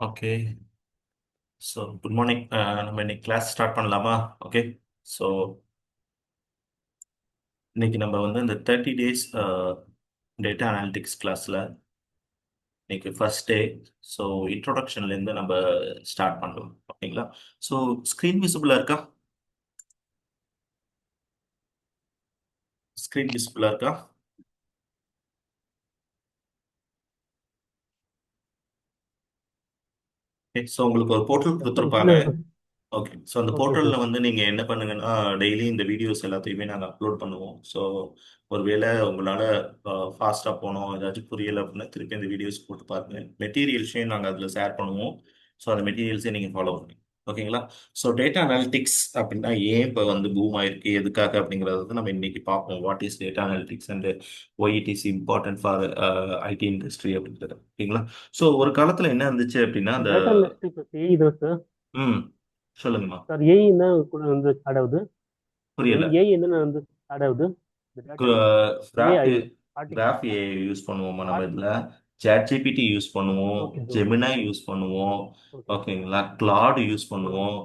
Okay. So good morning. நம்ம இன்னைக்கு class start பண்ணலாமா? ஓகே. ஸோ இன்னைக்கு நம்ம வந்து இந்த 30 days டேட்டா அனாலிட்டிக்ஸ் கிளாஸில் இன்னைக்கு ஃபர்ஸ்ட் டே. ஸோ இன்ட்ரோடக்ஷன்லேருந்து நம்ம ஸ்டார்ட் பண்ணலாம். ஓகேங்களா? ஸோ ஸ்க்ரீன் விசிபிளாக இருக்கா? ஸ்க்ரீன் விசிபிளாக இருக்கா? ஓகே. ஸோ உங்களுக்கு ஒரு போர்ட்டல் கொடுத்துருப்பாங்க. சொல்லுங்க சார். ஓகே. ஸோ அந்த ஓகே சார். போர்ட்டலில் வந்து நீங்கள் என்ன பண்ணுங்கன்னா டெய்லி இந்த வீடியோஸ் எல்லாத்தையுமே நாங்கள் அப்லோட் பண்ணுவோம். ஸோ ஒருவேளை உங்களால் ஃபாஸ்ட்டாக போனோம், ஏதாச்சும் புரியலை அப்படின்னா திருப்பி அந்த வீடியோஸ் போட்டு பாருங்க. மெட்டீரியல்ஸையும் நாங்கள் அதில் ஷேர் பண்ணுவோம். ஸோ அந்த மெட்டீரியல்ஸையும் நீங்கள் ஃபாலோ பண்ணுங்க. ஓகேங்களா? ஸோ டேட்டா அனாலிட்டிக்ஸ் அப்படின்னா ஏன் இப்போ வந்து பூம் ஆயிருக்கு, எதுக்காக அப்படிங்கிறத வந்து நம்ம இன்னைக்கு பார்ப்போம். What is data analytics and why it is important for IT industry அப்படிங்கிறது. ஓகேங்களா? ஸோ ஒரு காலத்தில் என்ன இருந்துச்சு அப்படின்னா அந்த டேட்டா அனலிஸ்டிக் ஏஐ தான் சார். ம் சொல்லுங்கம்மா. சார் ஏஐ தான் கூட வந்து ஸ்டார்ட் ஆகுது. இது புரியல. வந்து ஏஐ என்ன வந்து ஸ்டார்ட் ஆகுது. இந்த data analytic craft AI artificial. Graph AI use பண்ணுவோமா நம்ம ஆர்டி இதில்? சாட் ஜிபிடி யூஸ் பண்ணுவோம், ஓகே சார். ஜெமினா யூஸ் பண்ணுவோம். Okay sir. ஓகேங்களா? கிளாட் யூஸ் பண்ணுவோம்.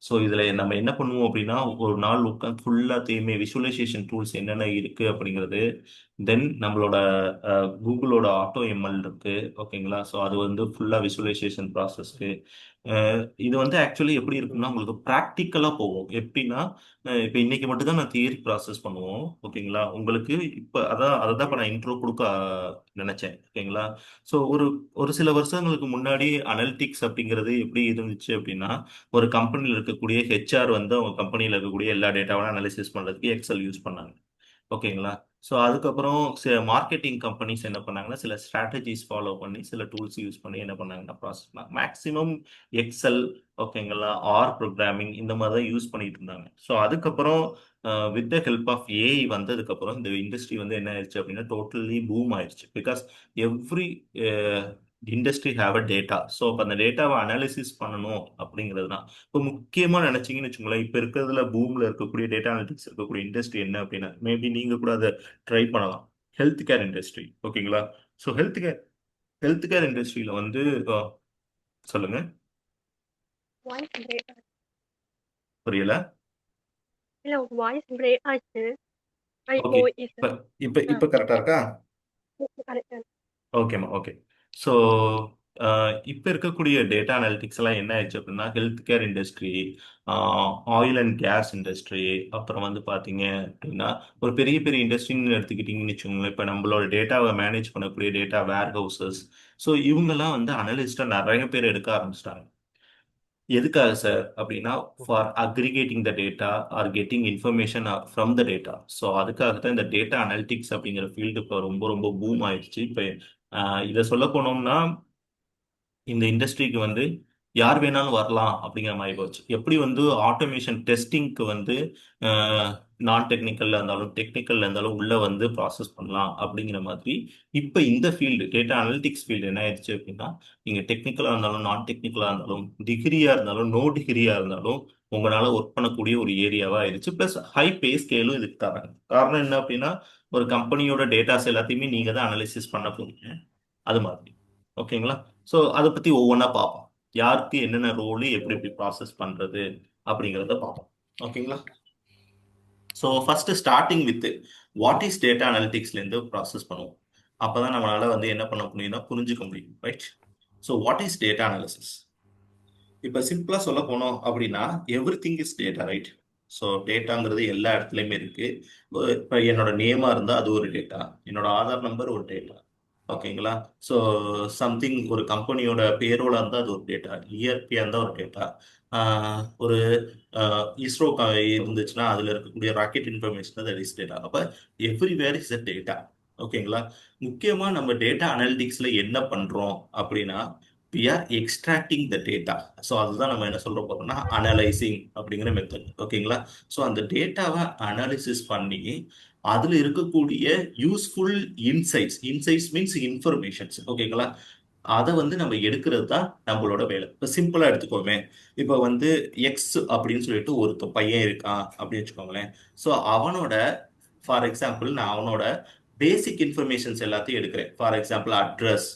ஸோ இதில் நம்ம என்ன பண்ணுவோம் அப்படின்னா ஒரு நாள் உட்காந்து ஃபுல்லாத்தையுமே விஷுவலைசேஷன் டூல்ஸ் என்னென்ன இருக்கு அப்படிங்கிறது. தென் நம்மளோட கூகுளோட ஆட்டோ எம்எல் இருக்கு. ஓகேங்களா? ஸோ அது வந்து ஃபுல்லாக விஷுவலைசேஷன் ப்ராசஸ்க்கு. இது வந்து ஆக்சுவலி எப்படி இருக்கும்னா உங்களுக்கு ப்ராக்டிக்கலாக போகும். எப்படின்னா இப்போ இன்னைக்கு மட்டும் தான் நான் தியரி ப்ராசஸ் பண்ணுவோம். ஓகேங்களா? உங்களுக்கு இப்போ அதை தான் இப்போ நான் இன்ட்ரோ கொடுக்க நினைச்சேன். ஓகேங்களா? ஸோ ஒரு ஒரு சில வருஷங்களுக்கு முன்னாடி அனலிட்டிக்ஸ் அப்படிங்கிறது எப்படி இருந்துச்சு அப்படின்னா ஒரு கம்பெனியில் இருக்கக்கூடிய ஹெச்ஆர் வந்து அவங்க கம்பெனியில் இருக்கக்கூடிய எல்லா டேட்டாவும் அனாலிசிஸ் பண்ணுறதுக்கு எக்ஸல் யூஸ் பண்ணாங்க. ஓகேங்களா? ஸோ அதுக்கப்புறம் சில மார்க்கெட்டிங் கம்பெனிஸ் என்ன பண்ணாங்கன்னா சில ஸ்ட்ராட்டஜிஸ் ஃபாலோ பண்ணி சில டூல்ஸ் யூஸ் பண்ணி என்ன பண்ணாங்கன்னா ப்ராசஸ் பண்ணாங்க. மேக்ஸிமம் எக்ஸல், ஓகேங்களா, ஆர் ப்ரோக்ராமிங் இந்த மாதிரி தான் யூஸ் பண்ணிட்டு இருந்தாங்க. ஸோ அதுக்கப்புறம் with the help of AI வந்ததுக்கப்புறம் இந்த இண்டஸ்ட்ரி வந்து என்ன ஆயிடுச்சு அப்படின்னா டோட்டலி பூம் ஆயிடுச்சு. Because every industry have a data. So அப்போ அந்த டேட்டாவை அனாலிசிஸ் பண்ணணும் அப்படிங்கிறது தான் இப்போ முக்கியமாக நினைச்சீங்கன்னு வச்சுக்கோங்களேன். இப்போ இருக்கிறதுல பூமில் இருக்கக்கூடிய டேட்டா அனாலிட்டிக்ஸ் இருக்கக்கூடிய இண்டஸ்ட்ரி என்ன அப்படின்னா மேபி நீங்கள் கூட அதை ட்ரை பண்ணலாம். Health care industry. ஓகேங்களா? ஸோ ஹெல்த் கேர் இண்டஸ்ட்ரியில் வந்து சொல்லுங்க. வாய்ஸ் பிரேக் புரியல. இல்ல வாய்ஸ் பிரேக் ஆச்சு. இப்போ ஓகே. இது இப்போ இப்போ ஆ இப்போ கரெக்டாக இருக்கா? கரெக்ட். ஓகேம்மா. ஓகே. ஸோ இப்போ இருக்கக்கூடிய டேட்டா அனாலிட்டிக்ஸ் எல்லாம் என்ன ஆயிடுச்சு அப்படின்னா health care industry, oil and gas industry, அப்புறம் வந்து பார்த்தீங்க அப்படின்னா ஒரு பெரிய பெரிய இண்டஸ்ட்ரின்னு எடுத்துக்கிட்டிங்கன்னு வச்சுக்கோங்களேன். இப்போ நம்மளோட டேட்டாவை மேனேஜ் பண்ணக்கூடிய டேட்டா வேர் ஹவுசஸ். ஸோ இவங்கெல்லாம் வந்து அனலிஸ்ட்டாக நிறைய பேர் எடுக்க ஆரம்பிச்சிட்டாங்க. எதுக்காக சார் அப்படின்னா okay. For aggregating the data are getting information from the data. So அதுக்காக தான் இந்த டேட்டா அனாலிட்டிக்ஸ் அப்படிங்கிற ஃபீல்டு இப்போ ரொம்ப ரொம்ப பூம் ஆயிடுச்சு. இப்போ இதை சொல்ல போனோம்னா இந்த இண்டஸ்ட்ரிக்கு வந்து யார் வேணாலும் வரலாம் அப்படிங்கிற மாதிரி போச்சு. எப்படி வந்து ஆட்டோமேஷன் டெஸ்டிங்க்கு வந்து நான் டெக்னிக்கல்ல இருந்தாலும் டெக்னிக்கல்ல இருந்தாலும் உள்ள வந்து ப்ராசஸ் பண்ணலாம் அப்படிங்கிற மாதிரி இப்போ இந்த ஃபீல்டு டேட்டா அனலிட்டிக்ஸ் ஃபீல்டு என்ன ஆயிடுச்சு அப்படின்னா நீங்க டெக்னிக்கலா இருந்தாலும் நான் டெக்னிக்கலா இருந்தாலும் டிகிரியா இருந்தாலும் நோ டிகிரியா இருந்தாலும் உங்களால ஒர்க் பண்ணக்கூடிய ஒரு ஏரியாவா ஆயிடுச்சு. பிளஸ் ஹை பே ஸ்கேலும் இதுக்கு தராங்க. காரணம் என்ன அப்படின்னா ஒரு கம்பெனியோட டேட்டாஸ் எல்லாத்தையுமே நீங்க தான் அனாலிசிஸ் பண்ண போறீங்க. அது மாதிரி. ஓகேங்களா? ஸோ அதை பத்தி ஒவ்வொன்றா பார்ப்போம். யாருக்கு என்னென்ன ரோலு எப்படி எப்படி ப்ராசஸ் பண்றது அப்படிங்கிறத பார்ப்போம். ஓகேங்களா? So first starting with what is data அனாலிட்டிக்ஸ்லேருந்து ப்ராசஸ் பண்ணுவோம். அப்பதான் நம்மளால வந்து என்ன பண்ண முடியும்னா புரிஞ்சுக்க முடியும். Right? So what is data analysis? இப்போ சிம்பிளா சொல்ல போனோம் அப்படின்னா everything is data. Right? So டேட்டாங்கிறது எல்லா இடத்துலையுமே இருக்கு. இப்போ என்னோட நேமா இருந்தா அது ஒரு டேட்டா, என்னோட ஆதார் நம்பர் ஒரு டேட்டா. ஓகேங்களா? ஸோ சம்திங் ஒரு கம்பெனியோட பேரோல இருந்தால் அது ஒரு டேட்டா, இயற்கையாக இருந்தால் ஒரு டேட்டா, ஒரு இஸ்ரோ இருந்துச்சுன்னா அதில் இருக்கக்கூடிய rocket information that is data. அப்போ எவ்ரிவேர் இஸ் அ டேட்டா. ஓகேங்களா? முக்கியமாக நம்ம டேட்டா அனாலிட்டிக்ஸில் என்ன பண்ணுறோம் அப்படின்னா we are extracting the data. So அதுதான் நம்ம என்ன சொல்ற போறோம்னா அனலைசிங் அப்படிங்கிற மெத்தட். ஓகேங்களா? ஸோ அந்த டேட்டாவை அனாலிசிஸ் பண்ணி அதுல இருக்கக்கூடிய useful insights, insights means informations. ஓகேங்களா? அதை வந்து நம்ம எடுக்கிறது தான் நம்மளோட வேலை. இப்போ சிம்பிளா எடுத்துக்கோமே. இப்போ வந்து எக்ஸ் அப்படின்னு சொல்லிட்டு ஒரு பையன் இருக்கான் அப்படின்னு வச்சுக்கோங்களேன். ஸோ அவனோட ஃபார் எக்ஸாம்பிள் நான் அவனோட பேசிக் இன்ஃபர்மேஷன்ஸ் எல்லாத்தையும் எடுக்கிறேன். ஃபார் எக்ஸாம்பிள் அட்ரஸ்,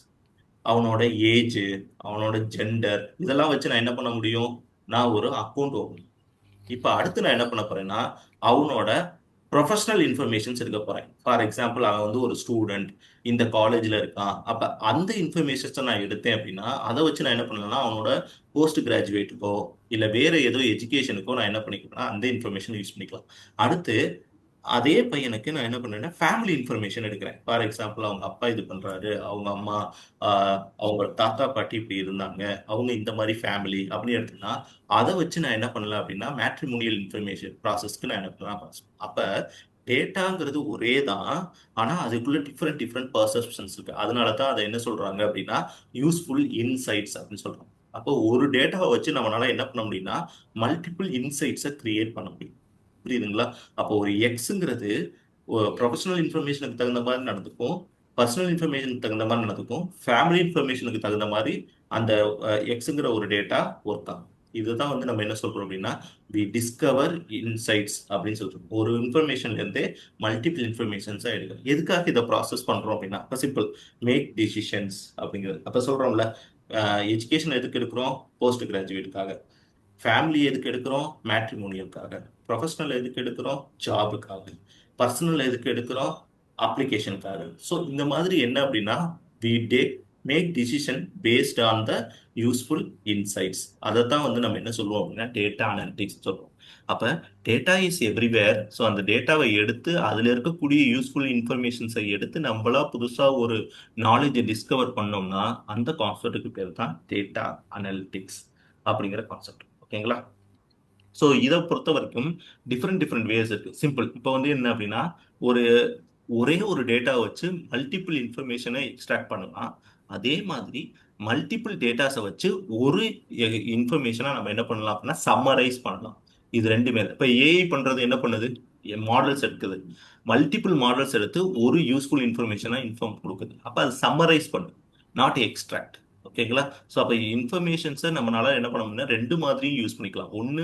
அவனோட ஏஜ், அவனோட ஜெண்டர், இதெல்லாம் வச்சு நான் என்ன பண்ண முடியும்? நான் ஒரு அக்கௌண்ட் ஓப்பன். இப்ப அடுத்து நான் என்ன பண்ண போறேன்னா, அவனோட ப்ரொஃபஷனல் இன்ஃபர்மேஷன்ஸ் எடுக்க போறேன். ஃபார் எக்ஸாம்பிள், அவன் வந்து ஒரு ஸ்டூடெண்ட், இந்த காலேஜ்ல இருக்கான். அப்ப அந்த இன்ஃபர்மேஷன்ஸை நான் எடுத்தேன் அப்படின்னா, அதை வச்சு நான் என்ன பண்ணலாம்னா, அவனோட போஸ்ட் கிராஜுவேட்டுக்கோ இல்ல வேற ஏதோ எஜுகேஷனுக்கோ நான் என்ன பண்ணிக்கலாம், அந்த இன்ஃபர்மேஷன் யூஸ் பண்ணிக்கலாம். அடுத்து அதே பையனுக்கு நான் என்ன பண்றேன்னா ஃபேமிலி இன்ஃபர்மேஷன் எடுக்கிறேன். ஃபார் எக்ஸாம்பிள், அவங்க அப்பா இது பண்றாரு, அவங்க அம்மா, அவங்க தாத்தா பாட்டி இப்படி இருந்தாங்க, அவங்க இந்த மாதிரி ஃபேமிலி அப்படின்னு எடுத்தீங்கன்னா, அதை வச்சு நான் என்ன பண்ணலாம் அப்படின்னா மேட்ரிமோனியல் இன்ஃபர்மேஷன் ப்ராசஸ்க்கு நான் என்ன பண்ணலாம். அப்ப டேட்டாங்கிறது ஒரே தான், ஆனா அதுக்குள்ள டிஃப்ரெண்ட் டிஃப்ரெண்ட் பர்செப்ஷன்ஸ் இருக்கு. அதனால தான் அதை என்ன சொல்றாங்க அப்படின்னா யூஸ்ஃபுல் இன்சைட்ஸ் அப்படின்னு சொல்றாங்க. அப்போ ஒரு டேட்டாவை வச்சு நம்மளால என்ன பண்ண முடியும்னா மல்டிபிள் இன்சைட்ஸை கிரியேட் பண்ண முடியும். புரியுதுங்களா? அப்போ ஒரு எக்ஸுங்கிறது ப்ரொஃபஷனல் இன்ஃபர்மேஷனுக்கு தகுந்த மாதிரி நடந்துக்கும், பர்சனல் இன்ஃபர்மேஷனுக்கு தகுந்த மாதிரி நடந்துக்கும், ஃபேமிலி இன்ஃபர்மேஷனுக்கு தகுந்த மாதிரி அந்த எக்ஸுங்கிற ஒரு டேட்டா ஒர்க் ஆகும். இதுதான் வந்து நம்ம என்ன சொல்றோம் அப்படின்னா வி டிஸ்கவர் இன்சைட்ஸ் அப்படின்னு சொல்றோம். ஒரு இன்ஃபர்மேஷன்ல இருந்தே மல்டிபிள் இன்ஃபர்மேஷன்ஸா எடுக்கும். எதுக்காக இதை ப்ராசஸ் பண்றோம் அப்படின்னா சிம்பிள், மேக் டிசிஷன்ஸ் அப்படிங்கிறது. அப்ப சொல்றோம்ல, எஜுகேஷன் எதுக்கு எடுக்கிறோம்? போஸ்ட் கிராஜுவேட்டுக்காக. ஃபேமிலி எதுக்கு எடுக்கிறோம்? மேட்ரிமோனியலுக்காக. ப்ரொஃபஷனல் எதுக்கு எடுக்கிறோம்? ஜாபுக்காக. பர்சனல் எதுக்கு எடுக்கிறோம்? அப்ளிகேஷனுக்காக. ஸோ இந்த மாதிரி என்ன அப்படின்னா we make decision based on the useful insights. அதை தான் வந்து நம்ம என்ன சொல்லுவோம் அப்படின்னா டேட்டா அனலிட்டிக்ஸ் சொல்றோம். அப்ப டேட்டா இஸ் எவ்ரிவேர். ஸோ அந்த டேட்டாவை எடுத்து அதுல இருக்கக்கூடிய யூஸ்ஃபுல் இன்ஃபர்மேஷன்ஸை எடுத்து நம்மளா புதுசா ஒரு நாலேஜை டிஸ்கவர் பண்ணோம்னா அந்த கான்செப்டுக்கு பேர் தான் டேட்டா அனலிட்டிக்ஸ் அப்படிங்கிற கான்செப்ட். ஓகேங்களா? ஸோ இதை பொறுத்த வரைக்கும் டிஃப்ரெண்ட் டிஃப்ரெண்ட் வேஸ் இருக்கு. சிம்பிள், இப்போ வந்து என்ன அப்படின்னா ஒரு ஒரே ஒரு டேட்டா வச்சு மல்டிபிள் இன்ஃபர்மேஷனை எக்ஸ்ட்ராக்ட் பண்ணலாம். அதே மாதிரி மல்டிபிள் டேட்டாஸை வச்சு ஒரு இன்ஃபர்மேஷனை நம்ம என்ன பண்ணலாம் அப்படின்னா சம்மரைஸ் பண்ணலாம். இது ரெண்டுமே இப்போ ஏஐ பண்றது என்ன பண்ணுது? மாடல்ஸ் எடுக்குது, மல்டிபிள் மாடல்ஸ் எடுத்து ஒரு யூஸ்ஃபுல் இன்ஃபர்மேஷனை இன்ஃபார்ம் கொடுக்குது. அப்போ அது சம்மரைஸ் பண்ணுது, நாட் எக்ஸ்ட்ராக்ட். ஓகேங்களா? ஸோ அப்போ இன்ஃபர்மேஷன்ஸை நம்மளால என்ன பண்ண முடியும்னா ரெண்டு மாதிரியும் யூஸ் பண்ணிக்கலாம். ஒன்று,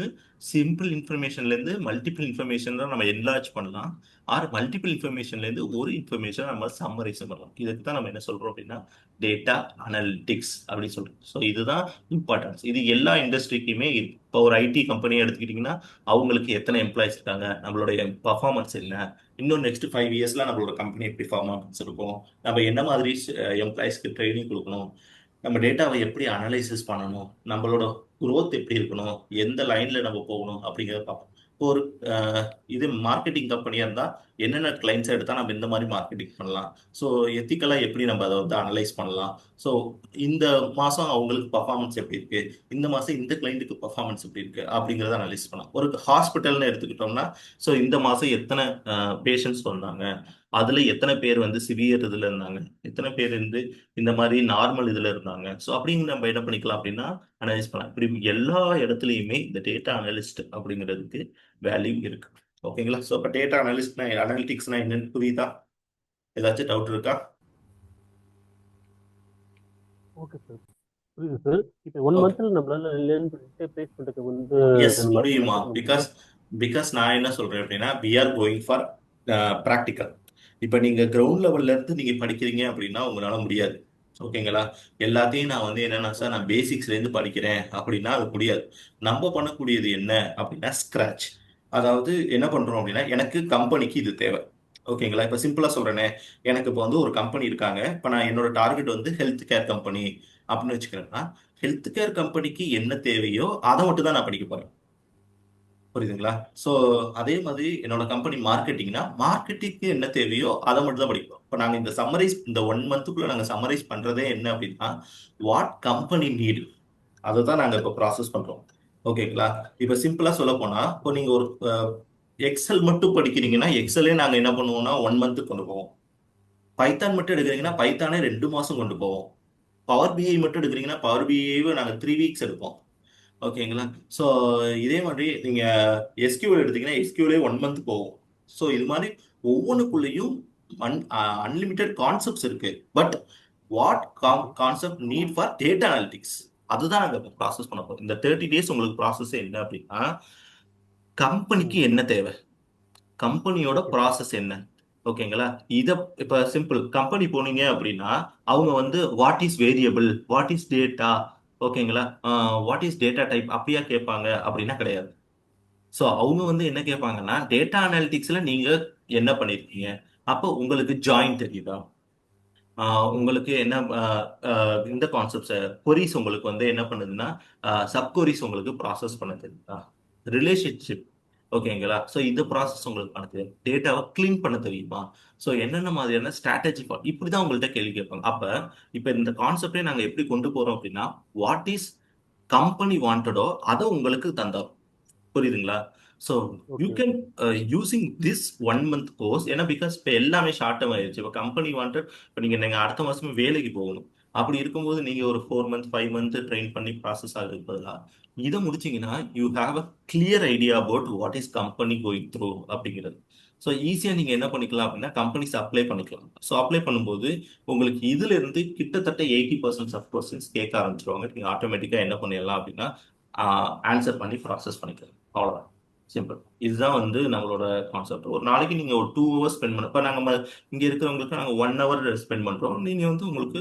சிம்பிள் இன்ஃபர்மேஷன்லேருந்து மல்டிபிள் இன்ஃபர்மேஷன் நம்ம என்லார்ஜ் பண்ணலாம். ஆர் மல்டிபிள் இன்ஃபர்மேஷன்லேருந்து ஒரு இன்ஃபர்மேஷன் நம்ம சம்மரைஸ் பண்ணலாம். இதுக்கு தான் நம்ம என்ன சொல்றோம் அப்படின்னா டேட்டா அனலிட்டிக்ஸ் அப்படின்னு சொல்றோம். ஸோ இதுதான் இம்பார்ட்டன்ஸ். இது எல்லா இண்டஸ்ட்ரிக்குமே இருக்கு. இப்போ ஒரு ஐடி கம்பெனியை எடுத்துக்கிட்டிங்கன்னா அவங்களுக்கு எத்தனை எம்ப்ளாயிஸ் இருக்காங்க, நம்மளுடைய பர்ஃபார்மன்ஸ் என்ன, இன்னும் நெக்ஸ்ட் 5 இயர்ஸ்ல நம்மளோட கம்பெனி எப்படி பர்ஃபார்மன்ஸ் இருக்கும், நம்ம என்ன மாதிரி எம்ப்ளாயிஸ்க்கு ட்ரைனிங் கொடுக்கணும், நம்ம டேட்டாவை எப்படி அனலைசிஸ் பண்ணணும், நம்மளோட growth எப்படி இருக்கணும், எந்த லைன்ல நம்ம போகணும் அப்படிங்கிறத பார்ப்போம். இப்போ ஒரு இது மார்க்கெட்டிங் கம்பெனியா இருந்தா என்னென்ன கிளைண்ட்ஸ் எடுத்தா நம்ம இந்த மாதிரி மார்க்கெட்டிங் பண்ணலாம், ஸோ எத்திக்கலா எப்படி நம்ம அதை வந்து அனலைஸ் பண்ணலாம், ஸோ இந்த மாசம் அவங்களுக்கு பர்ஃபார்மன்ஸ் எப்படி இருக்கு, இந்த மாசம் இந்த கிளைண்ட்டுக்கு பர்ஃபார்மன்ஸ் எப்படி இருக்கு அப்படிங்கிறத அனலைஸ் பண்ணலாம். ஒரு ஹாஸ்பிட்டல்னு எடுத்துக்கிட்டோம்னா ஸோ இந்த மாசம் எத்தனை பேஷண்ட்ஸ் வந்தாங்க, அதுல எத்தனை பேர் வந்து சிவியர் இதுல இருந்தாங்க, எத்தனை பேர் வந்து இந்த மாதிரி நார்மல் இதுல இருந்தாங்க. ஸோ அப்படிங்க நம்ம என்ன பண்ணிக்கலாம் அப்படின்னா அனலைஸ் பண்ணலாம். இப்படி எல்லா இடத்துலையுமே இந்த டேட்டா அனலிஸ்ட் அப்படிங்கிறதுக்கு வேல்யூ இருக்கு. ஓகேங்களா? ஸோ இப்போ டேட்டா அனலிட்டிக்ஸ்னா என்னன்னு புரியுதா? ஏதாச்சும் டவுட் இருக்கா? ஓகே சார், புரியுது சார். இப்போ 1 ஓகே, மந்த்ல நம்மளால லேர்ன் பண்ணிட்டு ப்ளேஸ் பண்றதுக்கு வந்து எஸ் முடியுமா? பிகாஸ் நான் என்ன சொல்றேன் அப்படின்னா we are going for practical. இப்போ நீங்க கிரவுண்ட் லெவல்ல இருந்து நீங்க படிக்கிறீங்க அப்படின்னா உங்களால முடியாது. ஓகேங்களா? எல்லாத்தையும் நான் வந்து என்னன்னா சார் நான் பேசிக்ஸ்ல இருந்து படிக்கிறேன் அப்படின்னா அது முடியாது. நம்ம பண்ணக்கூடியது என்ன அப்படின்னா ஸ்கிராச். அதாவது என்ன பண்றோம் அப்படின்னா எனக்கு கம்பெனிக்கு இது தேவை. ஓகேங்களா? இப்போ சிம்பிளா சொல்றேனே, எனக்கு இப்போ வந்து ஒரு கம்பெனி இருக்காங்க. இப்போ நான் என்னோட டார்கெட் வந்து ஹெல்த் கேர் கம்பெனி அப்படின்னு வச்சுக்கிறேன்னா ஹெல்த் கேர் கம்பெனிக்கு என்ன தேவையோ அதை மட்டும் தான் நான் படிக்க போறேன். புரியுதுங்களா? ஸோ அதே மாதிரி என்னோட கம்பெனி மார்க்கெட்டிங்னா மார்க்கெட்டிங்க்கு என்ன தேவையோ அதை மட்டும் தான் படிக்கிறோம். இப்போ நாங்கள் இந்த 1 மந்த்துக்குள்ள நாங்கள் சம்மரைஸ் பண்றதே என்ன அப்படின்னா வாட் கம்பெனி நீடு, அதை தான் நாங்கள் இப்போ ப்ராசஸ் பண்றோம். ஓகேங்களா? இப்போ சிம்பிளா சொல்ல போனா இப்போ நீங்க ஒரு எக்ஸல் மட்டும் படிக்கிறீங்கன்னா எக்ஸலே நாங்கள் என்ன பண்ணுவோம்னா 1 மந்த்துக்கு கொண்டு போவோம். பைத்தான் மட்டும் எடுக்கிறீங்கன்னா பைத்தானே 2 மாசம் கொண்டு போவோம். பவர் பிஐ மட்டும் எடுக்கிறீங்கன்னா பவர் பிஐவை நாங்கள் 3 வீக்ஸ் எடுப்போம். ஓகேங்களா? ஸோ இதே மாதிரி நீங்க எஸ்கியூஎல் எடுத்தீங்கன்னா எஸ்கியூஎல்லே 1 மந்த் போகும். ஸோ இது மாதிரி ஒவ்வொன்றுக்குள்ளேயும் அன்லிமிட்டெட் கான்செப்ட்ஸ் இருக்கு. But what concept need for data analytics அதுதான் நாங்கள் ப்ராசஸ் பண்ண போறோம். இந்த 30 days உங்களுக்கு ப்ராசஸ் என்ன அப்படின்னா கம்பெனிக்கு என்ன தேவை, கம்பெனியோட ப்ராசஸ் என்ன, ஓகேங்களா? இத இப்ப சிம்பிள் கம்பெனி போனீங்க அப்படின்னா அவங்க வந்து what is variable, what is data, ஓகேங்களா, வாட் இஸ் டேட்டா டைப் அப்படியா கேட்பாங்க அப்படின்னா கிடையாது. ஸோ அவங்க வந்து என்ன கேட்பாங்கன்னா டேட்டா அனாலிட்டிக்ஸ்ல நீங்க என்ன பண்ணிருக்கீங்க, அப்போ உங்களுக்கு ஜாயின் தெரியுதா, உங்களுக்கு என்ன இந்த கான்செப்ட்ஸ் கொரிஸ் உங்களுக்கு வந்து என்ன பண்ணுதுன்னா சப் கொரிஸ் உங்களுக்கு ப்ராசஸ் பண்ண தெரியுதா, ரிலேஷன்ஷிப், ஓகேங்களா, ஸோ இந்த ப்ராசஸ் உங்களுக்கு பண்ண தெரியும், டேட்டாவை க்ளீன் பண்ண தெரியுமா, ஸோ என்னென்ன மாதிரியான ஸ்ட்ராட்டஜி இப்படிதான் உங்கள்கிட்ட கேள்வி கேட்பாங்க. அப்ப இப்ப இந்த கான்செப்டே நாங்க எப்படி கொண்டு போறோம் அப்படின்னா வாட் இஸ் கம்பெனி வாண்டடோ அதை உங்களுக்கு தந்தோம். புரியுதுங்களா? So you okay can using this 1 month course, ஏன்னா பிகாஸ் இப்போ எல்லாமே ஷார்ட் டேர்ம் ஆயிடுச்சு. இப்போ கம்பெனி வாண்டட், இப்போ நீங்க அடுத்த மாசமே வேலைக்கு போகணும். அப்படி இருக்கும்போது நீங்க ஒரு 4 month 5 month ட்ரெயின் பண்ணி ப்ராசஸ் ஆகுது பதிலா இதை முடிச்சீங்கன்னா you have a clear idea about what is company going through அப்படிங்கிறது. ஸோ ஈஸியா நீங்க என்ன பண்ணிக்கலாம் அப்படின்னா கம்பெனிஸ் அப்ளை பண்ணிக்கலாம். ஸோ அப்ளை பண்ணும்போது உங்களுக்கு இதுல இருந்து கிட்டத்தட்ட 80% ஆஃப் கொஸ்டின்ஸ் கேட்க ஆரம்பிச்சிருவாங்க. நீங்க ஆட்டோமேட்டிக்கா என்ன பண்ணிடலாம் அப்படின்னா ஆன்சர் பண்ணி ப்ராசஸ் பண்ணிக்கலாம். அவ்வளவுதான், சிம்பிள். இதுதான் வந்து நம்மளோட கான்செப்ட். ஒரு நாளைக்கு நீங்க ஒரு 2 hours ஸ்பெண்ட் பண்ண, இப்போ நாங்க இங்க இருக்கிறவங்களுக்கு நாங்க 1 hour ஸ்பெண்ட் பண்றோம். நீங்க வந்து உங்களுக்கு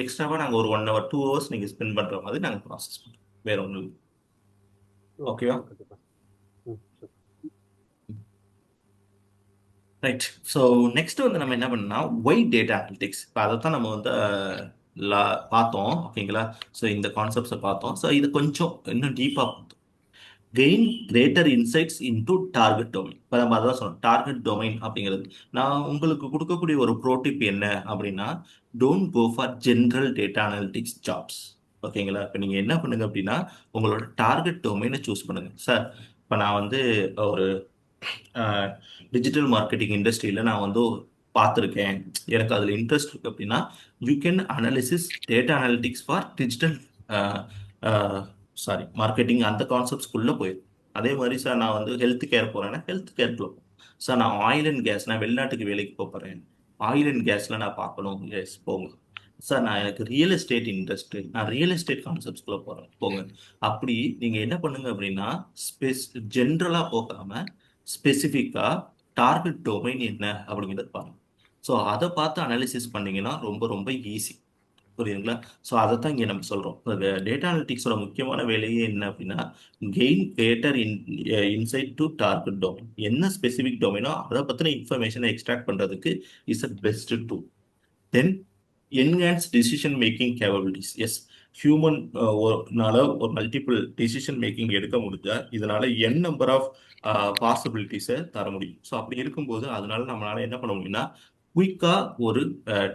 எக்ஸ்ட்ராவா நாங்க ஒரு 1 hour 2 hours நீங்க ஸ்பெண்ட் பண்ற மாதிரி நாங்க ப்ராசஸ் பண்றோம். வேற ஒன்றும் இல்லை. ஓகே ஓகேவா? சார் கண்டிப்பாக. ம் சரி. ரைட். ஸோ நெக்ஸ்ட் வந்து நம்ம என்ன பண்ணோம்னா ஒய் டேட்டா அனலிட்டிக்ஸ். இப்போ அதை தான் நம்ம வந்து பார்த்தோம். ஓகேங்களா? ஸோ இந்த கான்செப்ட்ஸை பார்த்தோம். ஸோ இது கொஞ்சம் இன்னும் டீப்பாக பார்த்தோம். Gain greater insights into target domain. இப்போ நம்ம அதான் சொன்னோம், டார்கெட் டொமைன் அப்படிங்கிறது. நான் உங்களுக்கு கொடுக்கக்கூடிய ஒரு ப்ரோடிப் என்ன அப்படின்னா don't go for general data analytics jobs. ஓகேங்களா? இப்போ நீங்கள் என்ன பண்ணுங்க அப்படின்னா உங்களோட டார்கெட் டொமைனை சூஸ் பண்ணுங்க. சார் இப்போ நான் வந்து ஒரு டிஜிட்டல் மார்க்கெட்டிங் இண்டஸ்ட்ரியில் நான் வந்து பார்த்துருக்கேன், எனக்கு அதில் இன்ட்ரெஸ்ட் இருக்கு அப்படின்னா you can analysis data analytics for digital sorry marketing, அந்த கான்செப்ட்ஸ்குள்ளே போயிடும். அதே மாதிரி சார் நான் வந்து ஹெல்த் கேர் போகிறேன்னா ஹெல்த் கேர்க்குள்ள போகும். சார் நான் ஆயில் அண்ட் கேஸ், நான் வெளிநாட்டுக்கு வேலைக்கு போகிறேன், ஆயில் அண்ட் கேஸில் நான் பார்க்கணும், எஸ் போங்க. சார் நான் எனக்கு ரியல் எஸ்டேட் இன்ட்ரெஸ்ட், நான் ரியல் எஸ்டேட் கான்செப்ட்ஸ்குள்ளே போகிறேன், போங்க. அப்படி நீங்கள் என்ன பண்ணுங்க அப்படின்னா ஜென்ரலாக போகாம ஸ்பெசிஃபிக்காக டார்கெட் டொமைன் என்ன அப்படிங்கிறத பாருங்க. ஸோ அதை பார்த்து அனாலிசிஸ் பண்ணீங்கன்னா ரொம்ப ரொம்ப ஈஸி. புரியுதுங்களா? ஸோ அதை தான் இங்கே நம்ம சொல்கிறோம். டேட்டா அனலிட்டிக்ஸோட முக்கியமான வேலையே என்ன அப்படின்னா gain greater insight to target domain. என்ன ஸ்பெசிஃபிக் டொமைனோ அதை பற்றின இன்ஃபர்மேஷனை எக்ஸ்ட்ராக்ட் பண்ணுறதுக்கு is a best tool. Then enhance decision making capabilities. Yes, human ஒரு மல்டிபிள் டிசிஷன் மேக்கிங் எடுக்க முடிஞ்சா இதனால என் நம்பர் ஆஃப் பாசிபிலிட்டிஸை தர முடியும். ஸோ அப்படி இருக்கும்போது அதனால நம்மளால என்ன பண்ண முடியும்னா குயிக்கா ஒரு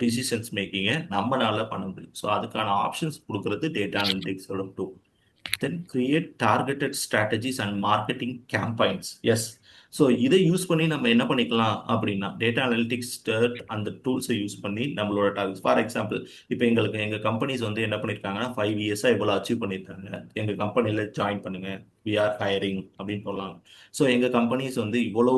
டிசிஷன்ஸ் மேக்கிங்கை நம்மளால பண்ண முடியும். ஸோ அதுக்கான ஆப்ஷன்ஸ் கொடுக்கறது டேட்டா அனலிட்டிக்ஸோட tool. Then create targeted strategies and marketing campaigns. Yes, so இதை யூஸ் பண்ணி நம்ம என்ன பண்ணிக்கலாம் அப்படின்னா டேட்டா அனலிட்டிக்ஸ் அந்த டூல்ஸை யூஸ் பண்ணி நம்மளோட டார்கெட்ஸ், ஃபார் எக்ஸாம்பிள் இப்போ எங்கள் கம்பெனிஸ் வந்து என்ன பண்ணியிருக்காங்கன்னா 5 இயர்ஸாக இவ்வளோ அச்சீவ் பண்ணியிருக்காங்க, எங்கள் கம்பெனியில் ஜாயின் பண்ணுங்க, வி ஆர் ஹையரிங் அப்படின்னு சொல்லலாம். ஸோ எங்கள் கம்பெனிஸ் வந்து இவ்வளோ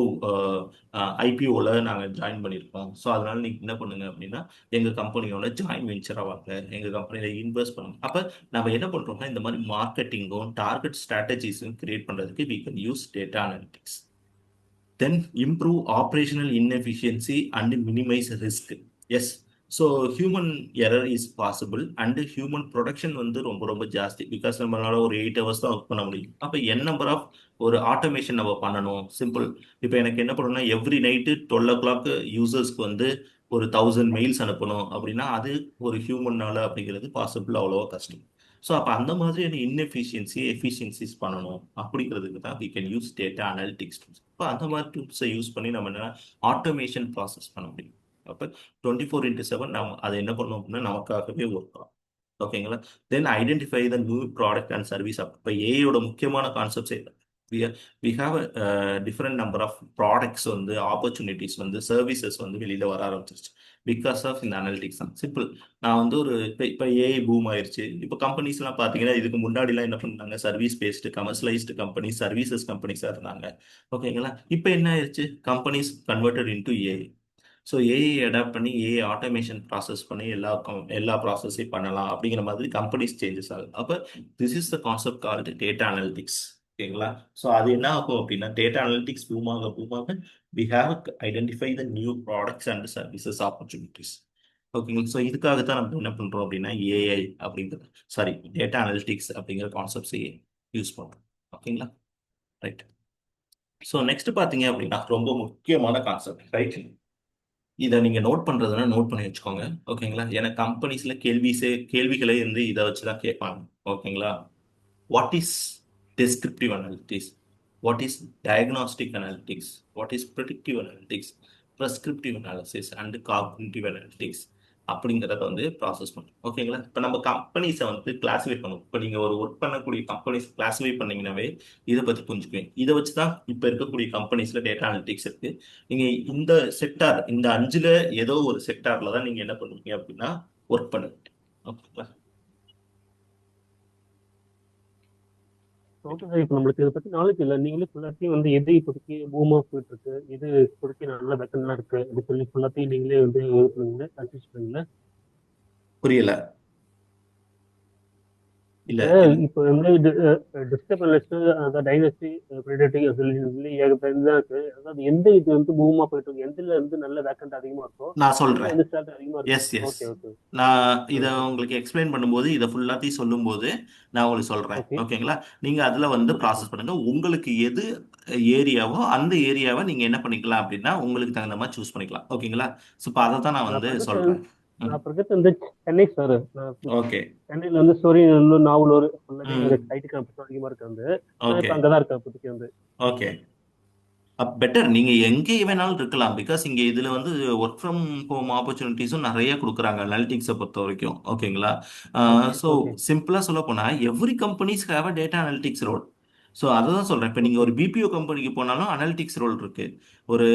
ஐபிஓவில் நாங்கள் ஜாயின் பண்ணியிருக்கோம், ஸோ அதனால நீங்கள் என்ன பண்ணுங்க அப்படின்னா எங்கள் கம்பெனியோட ஜாயின் வெஞ்சராக வாங்க, எங்கள் கம்பெனியில் இன்வெஸ்ட் பண்ணுங்க. அப்போ நம்ம என்ன பண்ணுறோம்னா இந்த மாதிரி மார்க்கெட்டிங்கும் டார்கெட் ஸ்ட்ராட்டஜிஸும் கிரியேட் பண்ணுறதுக்கு we can use data analytics. Then improve operational inefficiency and minimize risk. Yes, so human error is possible and human production வந்து ரொம்ப ரொம்ப ஜாஸ்தி. பிகாஸ் நம்மளால ஒரு 8 hours தான் ஒர்க் பண்ண முடியும். அப்போ என் நம்பர் ஆஃப் ஒரு ஆட்டோமேஷன் நம்ம பண்ணணும். சிம்பிள். இப்போ எனக்கு என்ன பண்ணணும்னா எவ்ரி நைட்டு 12 o'clock யூசர்ஸ்க்கு வந்து ஒரு 1000 மெயில்ஸ் அனுப்பணும் அப்படின்னா அது ஒரு ஹியூமன்னால அப்படிங்கிறது பாசிபிள் அவ்வளோவா கஷ்டம். ஸோ அப்போ அந்த மாதிரியான எஃபிஷியன்சிஸ் பண்ணணும் அப்படிங்கிறதுக்கு தான் we can use data analytics tools. இப்போ அந்த மாதிரி டூல்ஸை யூஸ் பண்ணி நம்ம என்ன ஆட்டோமேஷன் ப்ராசஸ் பண்ண முடியும். அப்போ 24/7 நம்ம அதை என்ன பண்ணோம் அப்படின்னா நமக்காகவே ஒர்க் ஆகும். ஓகேங்களா? Then identify the new product and service. இப்போ ஏஐயோட முக்கியமான concepts we have different number of products வந்து ஆப்பர்ச்சுனிட்டிஸ் வந்து சர்வீசஸ் வந்து வெளியில் வர ஆரம்பிச்சிருச்சு பிகாஸ் ஆஃப் இந்த அனாலிட்டிக்ஸ் தான். சிம்பிள். நான் வந்து ஒரு இப்போ ஏஐ பூம் ஆயிருச்சு. இப்போ கம்பெனிஸ்லாம் பார்த்தீங்கன்னா இதுக்கு முன்னாடிலாம் என்ன பண்ணாங்க, service based commercialized company services கம்பெனிஸாக இருந்தாங்க. ஓகேங்களா? இப்போ என்ன ஆயிடுச்சு, companies converted into AI. So AI adopt பண்ணி ஏஐ ஆட்டோமேஷன் ப்ராசஸ் பண்ணி எல்லா ப்ராசஸையும் பண்ணலாம் அப்படிங்கிற மாதிரி கம்பெனிஸ் சேஞ்சஸ் ஆகுது. அப்போ this is the concept called data analytics. ஓகேங்களா? ஸோ அது என்ன ஆகும் அப்படின்னா டேட்டா அனலிட்டிக்ஸ் பூமாக we have identify the new products and services opportunities. ஓகேங்களா? ஸோ இதுக்காக தான் நம்ம என்ன பண்றோம் அப்படின்னா ஏஐ அப்படிங்கிறது, சாரி, டேட்டா அனலிட்டிக்ஸ் அப்படிங்கிற கான்செப்ட்ஸை யூஸ் பண்றோம். ஓகேங்களா? ரைட். ஸோ நெக்ஸ்ட் பார்த்தீங்க அப்படின்னா ரொம்ப முக்கியமான கான்செப்ட், ரைட்? இதை நீங்க நோட் பண்றதுன்னா நோட் பண்ணி வச்சுக்கோங்க. ஓகேங்களா? ஏன்னா கம்பெனிஸ்ல கேள்விகளே வந்து இதை வச்சு தான் கேட்பாங்க. ஓகேங்களா? What is descriptive analytics? What is diagnostic analytics? What is predictive analytics? Prescriptive analysis and cognitive analytics அப்படிங்கிறத வந்து ப்ராசஸ் பண்ணும். ஓகேங்களா? இப்போ நம்ம கம்பெனிஸை வந்து கிளாஸிஃபை பண்ணுவோம். இப்போ நீங்கள் ஒரு ஒர்க் பண்ணக்கூடிய கம்பெனிஸ் கிளாஸிஃபை பண்ணீங்கன்னாவே இதை பற்றி புரிஞ்சுக்குவேன். இதை வச்சு தான் இப்போ இருக்கக்கூடிய கம்பெனிஸில் டேட்டா அனலிட்டிக்ஸ் இருக்கு. நீங்கள் இந்த செக்டார், இந்த அஞ்சுல ஏதோ ஒரு செக்டார்ல தான் நீங்கள் என்ன பண்ணுவீங்க அப்படின்னா ஒர்க் பண்ணுவீங்க. ஓகேங்களா? Okay sir. இப்போ நம்மளுக்கு இதை பத்தி நாலேஜ் இல்லை. நீங்களே ஃபுல்லாத்தையும் வந்து எது இப்போதைக்கு பூமா போயிட்டு இருக்கு, எது இப்போதைக்கு நல்ல வெக்கன்லாம் இருக்கு அப்படி சொல்லி ஃபுல்லாத்தையும் நீங்களே வந்து இது பண்ணுவீங்க, கன்ஃபியூஸ் பண்ணுவீங்களா? புரியல. இல்ல இப்போ இப்போ வந்து டிஸ்டர்ப் அனலிஸ்ட், அதாவது டைனஸ்டி, ப்ரிடேட்டிவ் சொல்லி ஏகப்பட்டது தான் இருக்கு. அதாவது எந்த இது வந்து பூமா போயிட்டு இருக்கு, எதுல வந்து நல்ல வேக்கண்ட் அதிகமா இருக்கோ நான் எதுல சொல்றேன். வந்து ஸ்டாக் அதிகமா இருக்கு. Yes yes. Okay okay. நான் இதை உங்களுக்கு எக்ஸ்பிளைன் பண்ணும்போது இதை ஃபுல்லாத்தையும் சொல்லும்போது நான் உங்களுக்கு சொல்றேன். ஓகே ஓகேங்களா? நீங்க அதுல வந்து ஓகே சார். ப்ராசஸ் பண்ணுங்க. உங்களுக்கு எது ஏரியாவோ அந்த ஏரியாவை நீங்க என்ன பண்ணிக்கலாம் அப்படின்னா உங்களுக்கு தகுந்த மாதிரி சூஸ் பண்ணிக்கலாம். ஓகேங்களா? ஸோ இப்போ அதை தான் நான் நான் வந்து பிரகத் சொல்றேன். நான் பிரகத் வந்து சென்னை சார். நான் ஓகே. சென்னையில் வந்து சூரியநல்லூர், நாவலூர் ஃபுல்லாகவே ம். அங்கே ஐடி கம்பெனி அதிகமாக இருக்கு வந்து. நான் ஓகே. இப்போ அங்கே தான் இருக்கேன் இப்போதைக்கு வந்து. ஓகே. பெட்டர், நீங்க எங்கே வேணாலும் இருக்கலாம். பிகாஸ் இங்க இதுல வந்து ஒர்க் ஃப்ரம் ஹோம் ஆப்பர்ச்சுனிட்டிஸும் நிறைய கொடுக்குறாங்க அனலிட்டிக்ஸை பொறுத்த வரைக்கும். ஓகேங்களா? ஓகே ஸோ ஓகே சிம்பிளா சொல்ல போனா every companies have a data analytics role. So அதை தான் சொல்றேன். இப்போ நீங்க ஓகே ஒரு பிபிஓ கம்பெனிக்கு போனாலும் அனலிட்டிக்ஸ் ரோல் இருக்கு. ஒரு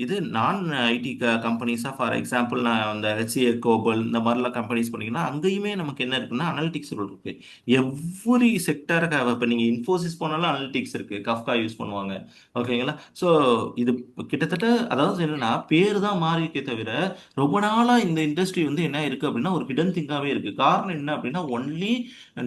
இது நான் ஐடி கம்பெனிஸா, ஃபார் எக்ஸாம்பிள் நான் அந்த ஹெச்சிஏ கோபல் இந்த மாதிரிலாம் கம்பெனிஸ் போனீங்கன்னா அங்கேயுமே நமக்கு என்ன இருக்குன்னா அனலிட்டிக்ஸ் ரோல் இருக்கு. எவ்ரி செக்டருக்கு. இப்போ நீங்க இன்ஃபோசிஸ் போனாலும் அனலிட்டிக்ஸ் இருக்கு, கஃப்கா யூஸ் பண்ணுவாங்க. ஓகேங்களா? ஸோ இது கிட்டத்தட்ட, அதாவது என்னன்னா பேர் தான் மாறி இருக்கே தவிர ரொம்ப நாளா இந்த இண்டஸ்ட்ரி வந்து என்ன இருக்கு அப்படின்னா ஒரு ஹிடன் திங்காவே இருக்கு. காரணம் என்ன அப்படின்னா ஒன்லி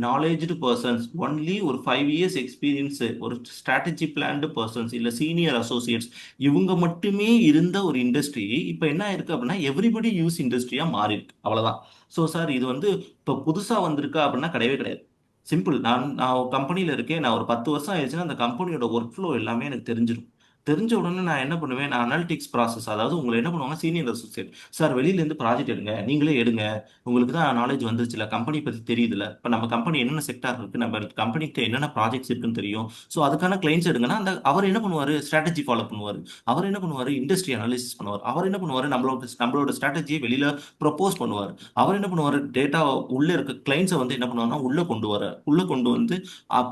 நாலேஜ்டு பர்சன்ஸ், ஒன்லி ஒரு 5 இயர்ஸ் எக்ஸ்பீரியன்ஸ், ஒரு ஸ்ட்ராட்டஜி பிளான்டு பர்சன்ஸ், இல்ல சீனியர் அசோசியேட்ஸ், இவங்க மட்டுமே இருந்த ஒரு இண்டஸ்ட்ரி இப்போ என்ன இருக்கு அப்படின்னா எவ்ரிபடி யூஸ் இண்டஸ்ட்ரியா மாறி இருக்கு. அவ்வளவுதான். ஸோ சார் இது வந்து இப்போ புதுசா வந்திருக்கா அப்படின்னா கிடையவே கிடையாது. சிம்பிள். நான் ஒரு கம்பெனியில் இருக்கேன். நான் ஒரு 10 வருஷம் ஆயிடுச்சுன்னா அந்த கம்பெனியோட ஒர்க் ஃப்ளோ எல்லாமே எனக்கு தெரிஞ்சிடும். தெரிஞ்ச உடனே நான் என்ன பண்ணுவேன், நான் அனாலிட்டிக்ஸ் ப்ராசஸ், அதாவது உங்களை என்ன பண்ணுவாங்க சீனியர் அசோசியேட், சார் வெளியில இருந்து ப்ராஜெக்ட் எடுங்க, நீங்களே எடுங்க, உங்களுக்கு தான் நாலேஜ் வந்துருச்சுல, கம்பெனி பத்தி தெரியுதுல, இப்போ நம்ம கம்பெனி என்னென்ன செக்டார் இருக்கு, நம்ம கம்பெனிக்கு என்னென்ன ப்ராஜெக்ட்ஸ் இருக்குன்னு தெரியும். ஸோ அதுக்கான கிளைண்ட்ஸ் எடுங்கன்னா அந்த அவர் என்ன பண்ணுவார், ஸ்ட்ராட்டஜி ஃபாலோ பண்ணுவார். அவர் என்ன பண்ணுவார், இண்டஸ்ட்ரி அனாலிசிஸ் பண்ணுவார். அவர் என்ன பண்ணுவார், நம்மளோட ஸ்ட்ராட்டஜியை வெளியில ப்ரொபோஸ் பண்ணுவார். அவர் என்ன பண்ணுவார், டேட்டா உள்ள இருக்க கிளைண்ட்ஸை வந்து என்ன பண்ணுவாருன்னா உள்ள கொண்டு வந்து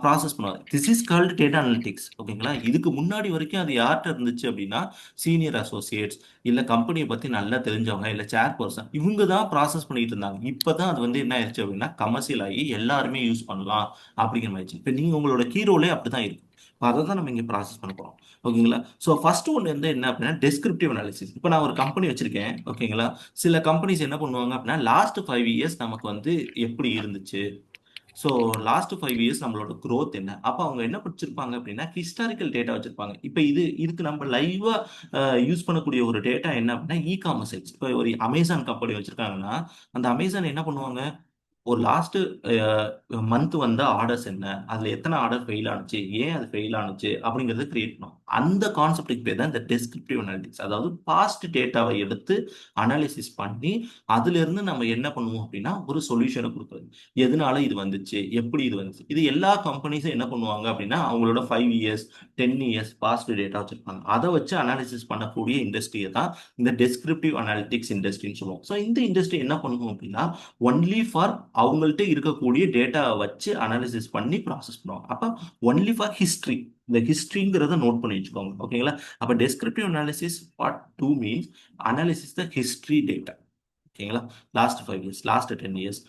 ப்ராசஸ் பண்ணுவாங்க. This is called data analytics. ஓகேங்களா? இதுக்கு முன்னாடி வரைக்கும் அது யார்கிட்ட இருந்துச்சு அப்படின்னா சீனியர் அசோசியேட்ஸ், இல்ல கம்பெனியை பத்தி நல்லா தெரிஞ்சவங்க, இல்ல சேர் பர்சன், இவங்க தான் ப்ராசஸ் பண்ணிட்டு இருந்தாங்க. இப்பதான் அது வந்து என்ன ஆயிடுச்சு அப்படின்னா கமர்ஷியல் ஆகி எல்லாருமே யூஸ் பண்ணலாம் அப்படிங்கிற மாதிரி. இப்போ நீங்க உங்களோட கீ ரோலே அப்படிதான் இருக்கு. இப்போ அதை தான் நம்ம இங்கே ப்ராசஸ் பண்ண போறோம். ஓகேங்களா? ஸோ ஃபர்ஸ்ட் ஒன்று வந்து என்ன அப்படின்னா டெஸ்கிரிப்டிவ் அனாலிசிஸ். இப்போ நான் ஒரு கம்பெனி வச்சிருக்கேன். ஓகேங்களா? சில கம்பெனிஸ் என்ன பண்ணுவாங்க அப்படின்னா லாஸ்ட் 5 இயர்ஸ் நமக்கு வந்து எப்படி இருந்துச்சு, ஸோ லாஸ்ட் 5 இயர்ஸ் நம்மளோட growth என்ன, அப்போ அவங்க என்ன படிச்சிருப்பாங்க அப்படின்னா ஹிஸ்டாரிக்கல் டேட்டா வச்சிருப்பாங்க. இப்போ இதுக்கு நம்ம லைவா யூஸ் பண்ணக்கூடிய ஒரு டேட்டா என்ன அப்படின்னா காமர்ஸ் சைட்ஸ். இப்போ ஒரு அமேசான் கம்பெனி வச்சிருக்காங்கன்னா அந்த அமேசான் என்ன பண்ணுவாங்க, ஒரு லாஸ்ட் மந்த் வந்த ஆர்டர்ஸ் என்ன, அதுல எத்தனை ஆர்டர் ஃபெயில் ஆனுச்சு, ஏன் அது ஃபெயில் ஆனுச்சு அப்படிங்கறத கிரியேட் பண்ணும். அந்த கான்செப்டுக்கு பேர் தான் இந்த டெஸ்கிரிப்டிவ் அனாலிட்டிக்ஸ். அதாவது பாஸ்ட் டேட்டாவை எடுத்து அனாலிசிஸ் பண்ணி அதுல இருந்து நம்ம என்ன பண்ணுவோம் அப்படின்னா ஒரு சொல்யூஷனை கொடுக்குறது. எதனால இது வந்துச்சு, எப்படி இது வந்துச்சு, இது எல்லா கம்பெனிஸும் என்ன பண்ணுவாங்க அப்படின்னா அவங்களோட 5 இயர்ஸ் 10 இயர்ஸ் பாஸ்ட் டேட்டா வச்சிருப்பாங்க. அதை வச்சு அனாலிசிஸ் பண்ணக்கூடிய இண்டஸ்ட்ரியை தான் இந்த டெஸ்கிரிப்டிவ் அனாலிட்டிக்ஸ் இண்டஸ்ட்ரின்னு சொல்லுவோம். ஸோ இந்த இண்டஸ்ட்ரி என்ன பண்ணுவோம் அப்படின்னா ஒன்லி ஃபார் அவங்கள்ட்ட இருக்கக்கூடிய டேட்டாவை வச்சு அனாலிசிஸ் பண்ணி ப்ராசஸ் பண்ணுவாங்க. அப்போ ஒன்லி ஃபார் ஹிஸ்ட்ரி. இந்த ஹிஸ்ட்ரிங்கிறத நோட் பண்ணி வச்சுக்கோங்க. ஓகேங்களா? அப்போ descriptive analysis part 2 means analysis the history data. ஓகேங்களா? லாஸ்ட் 5 இயர்ஸ், லாஸ்ட் 10 இயர்ஸ்,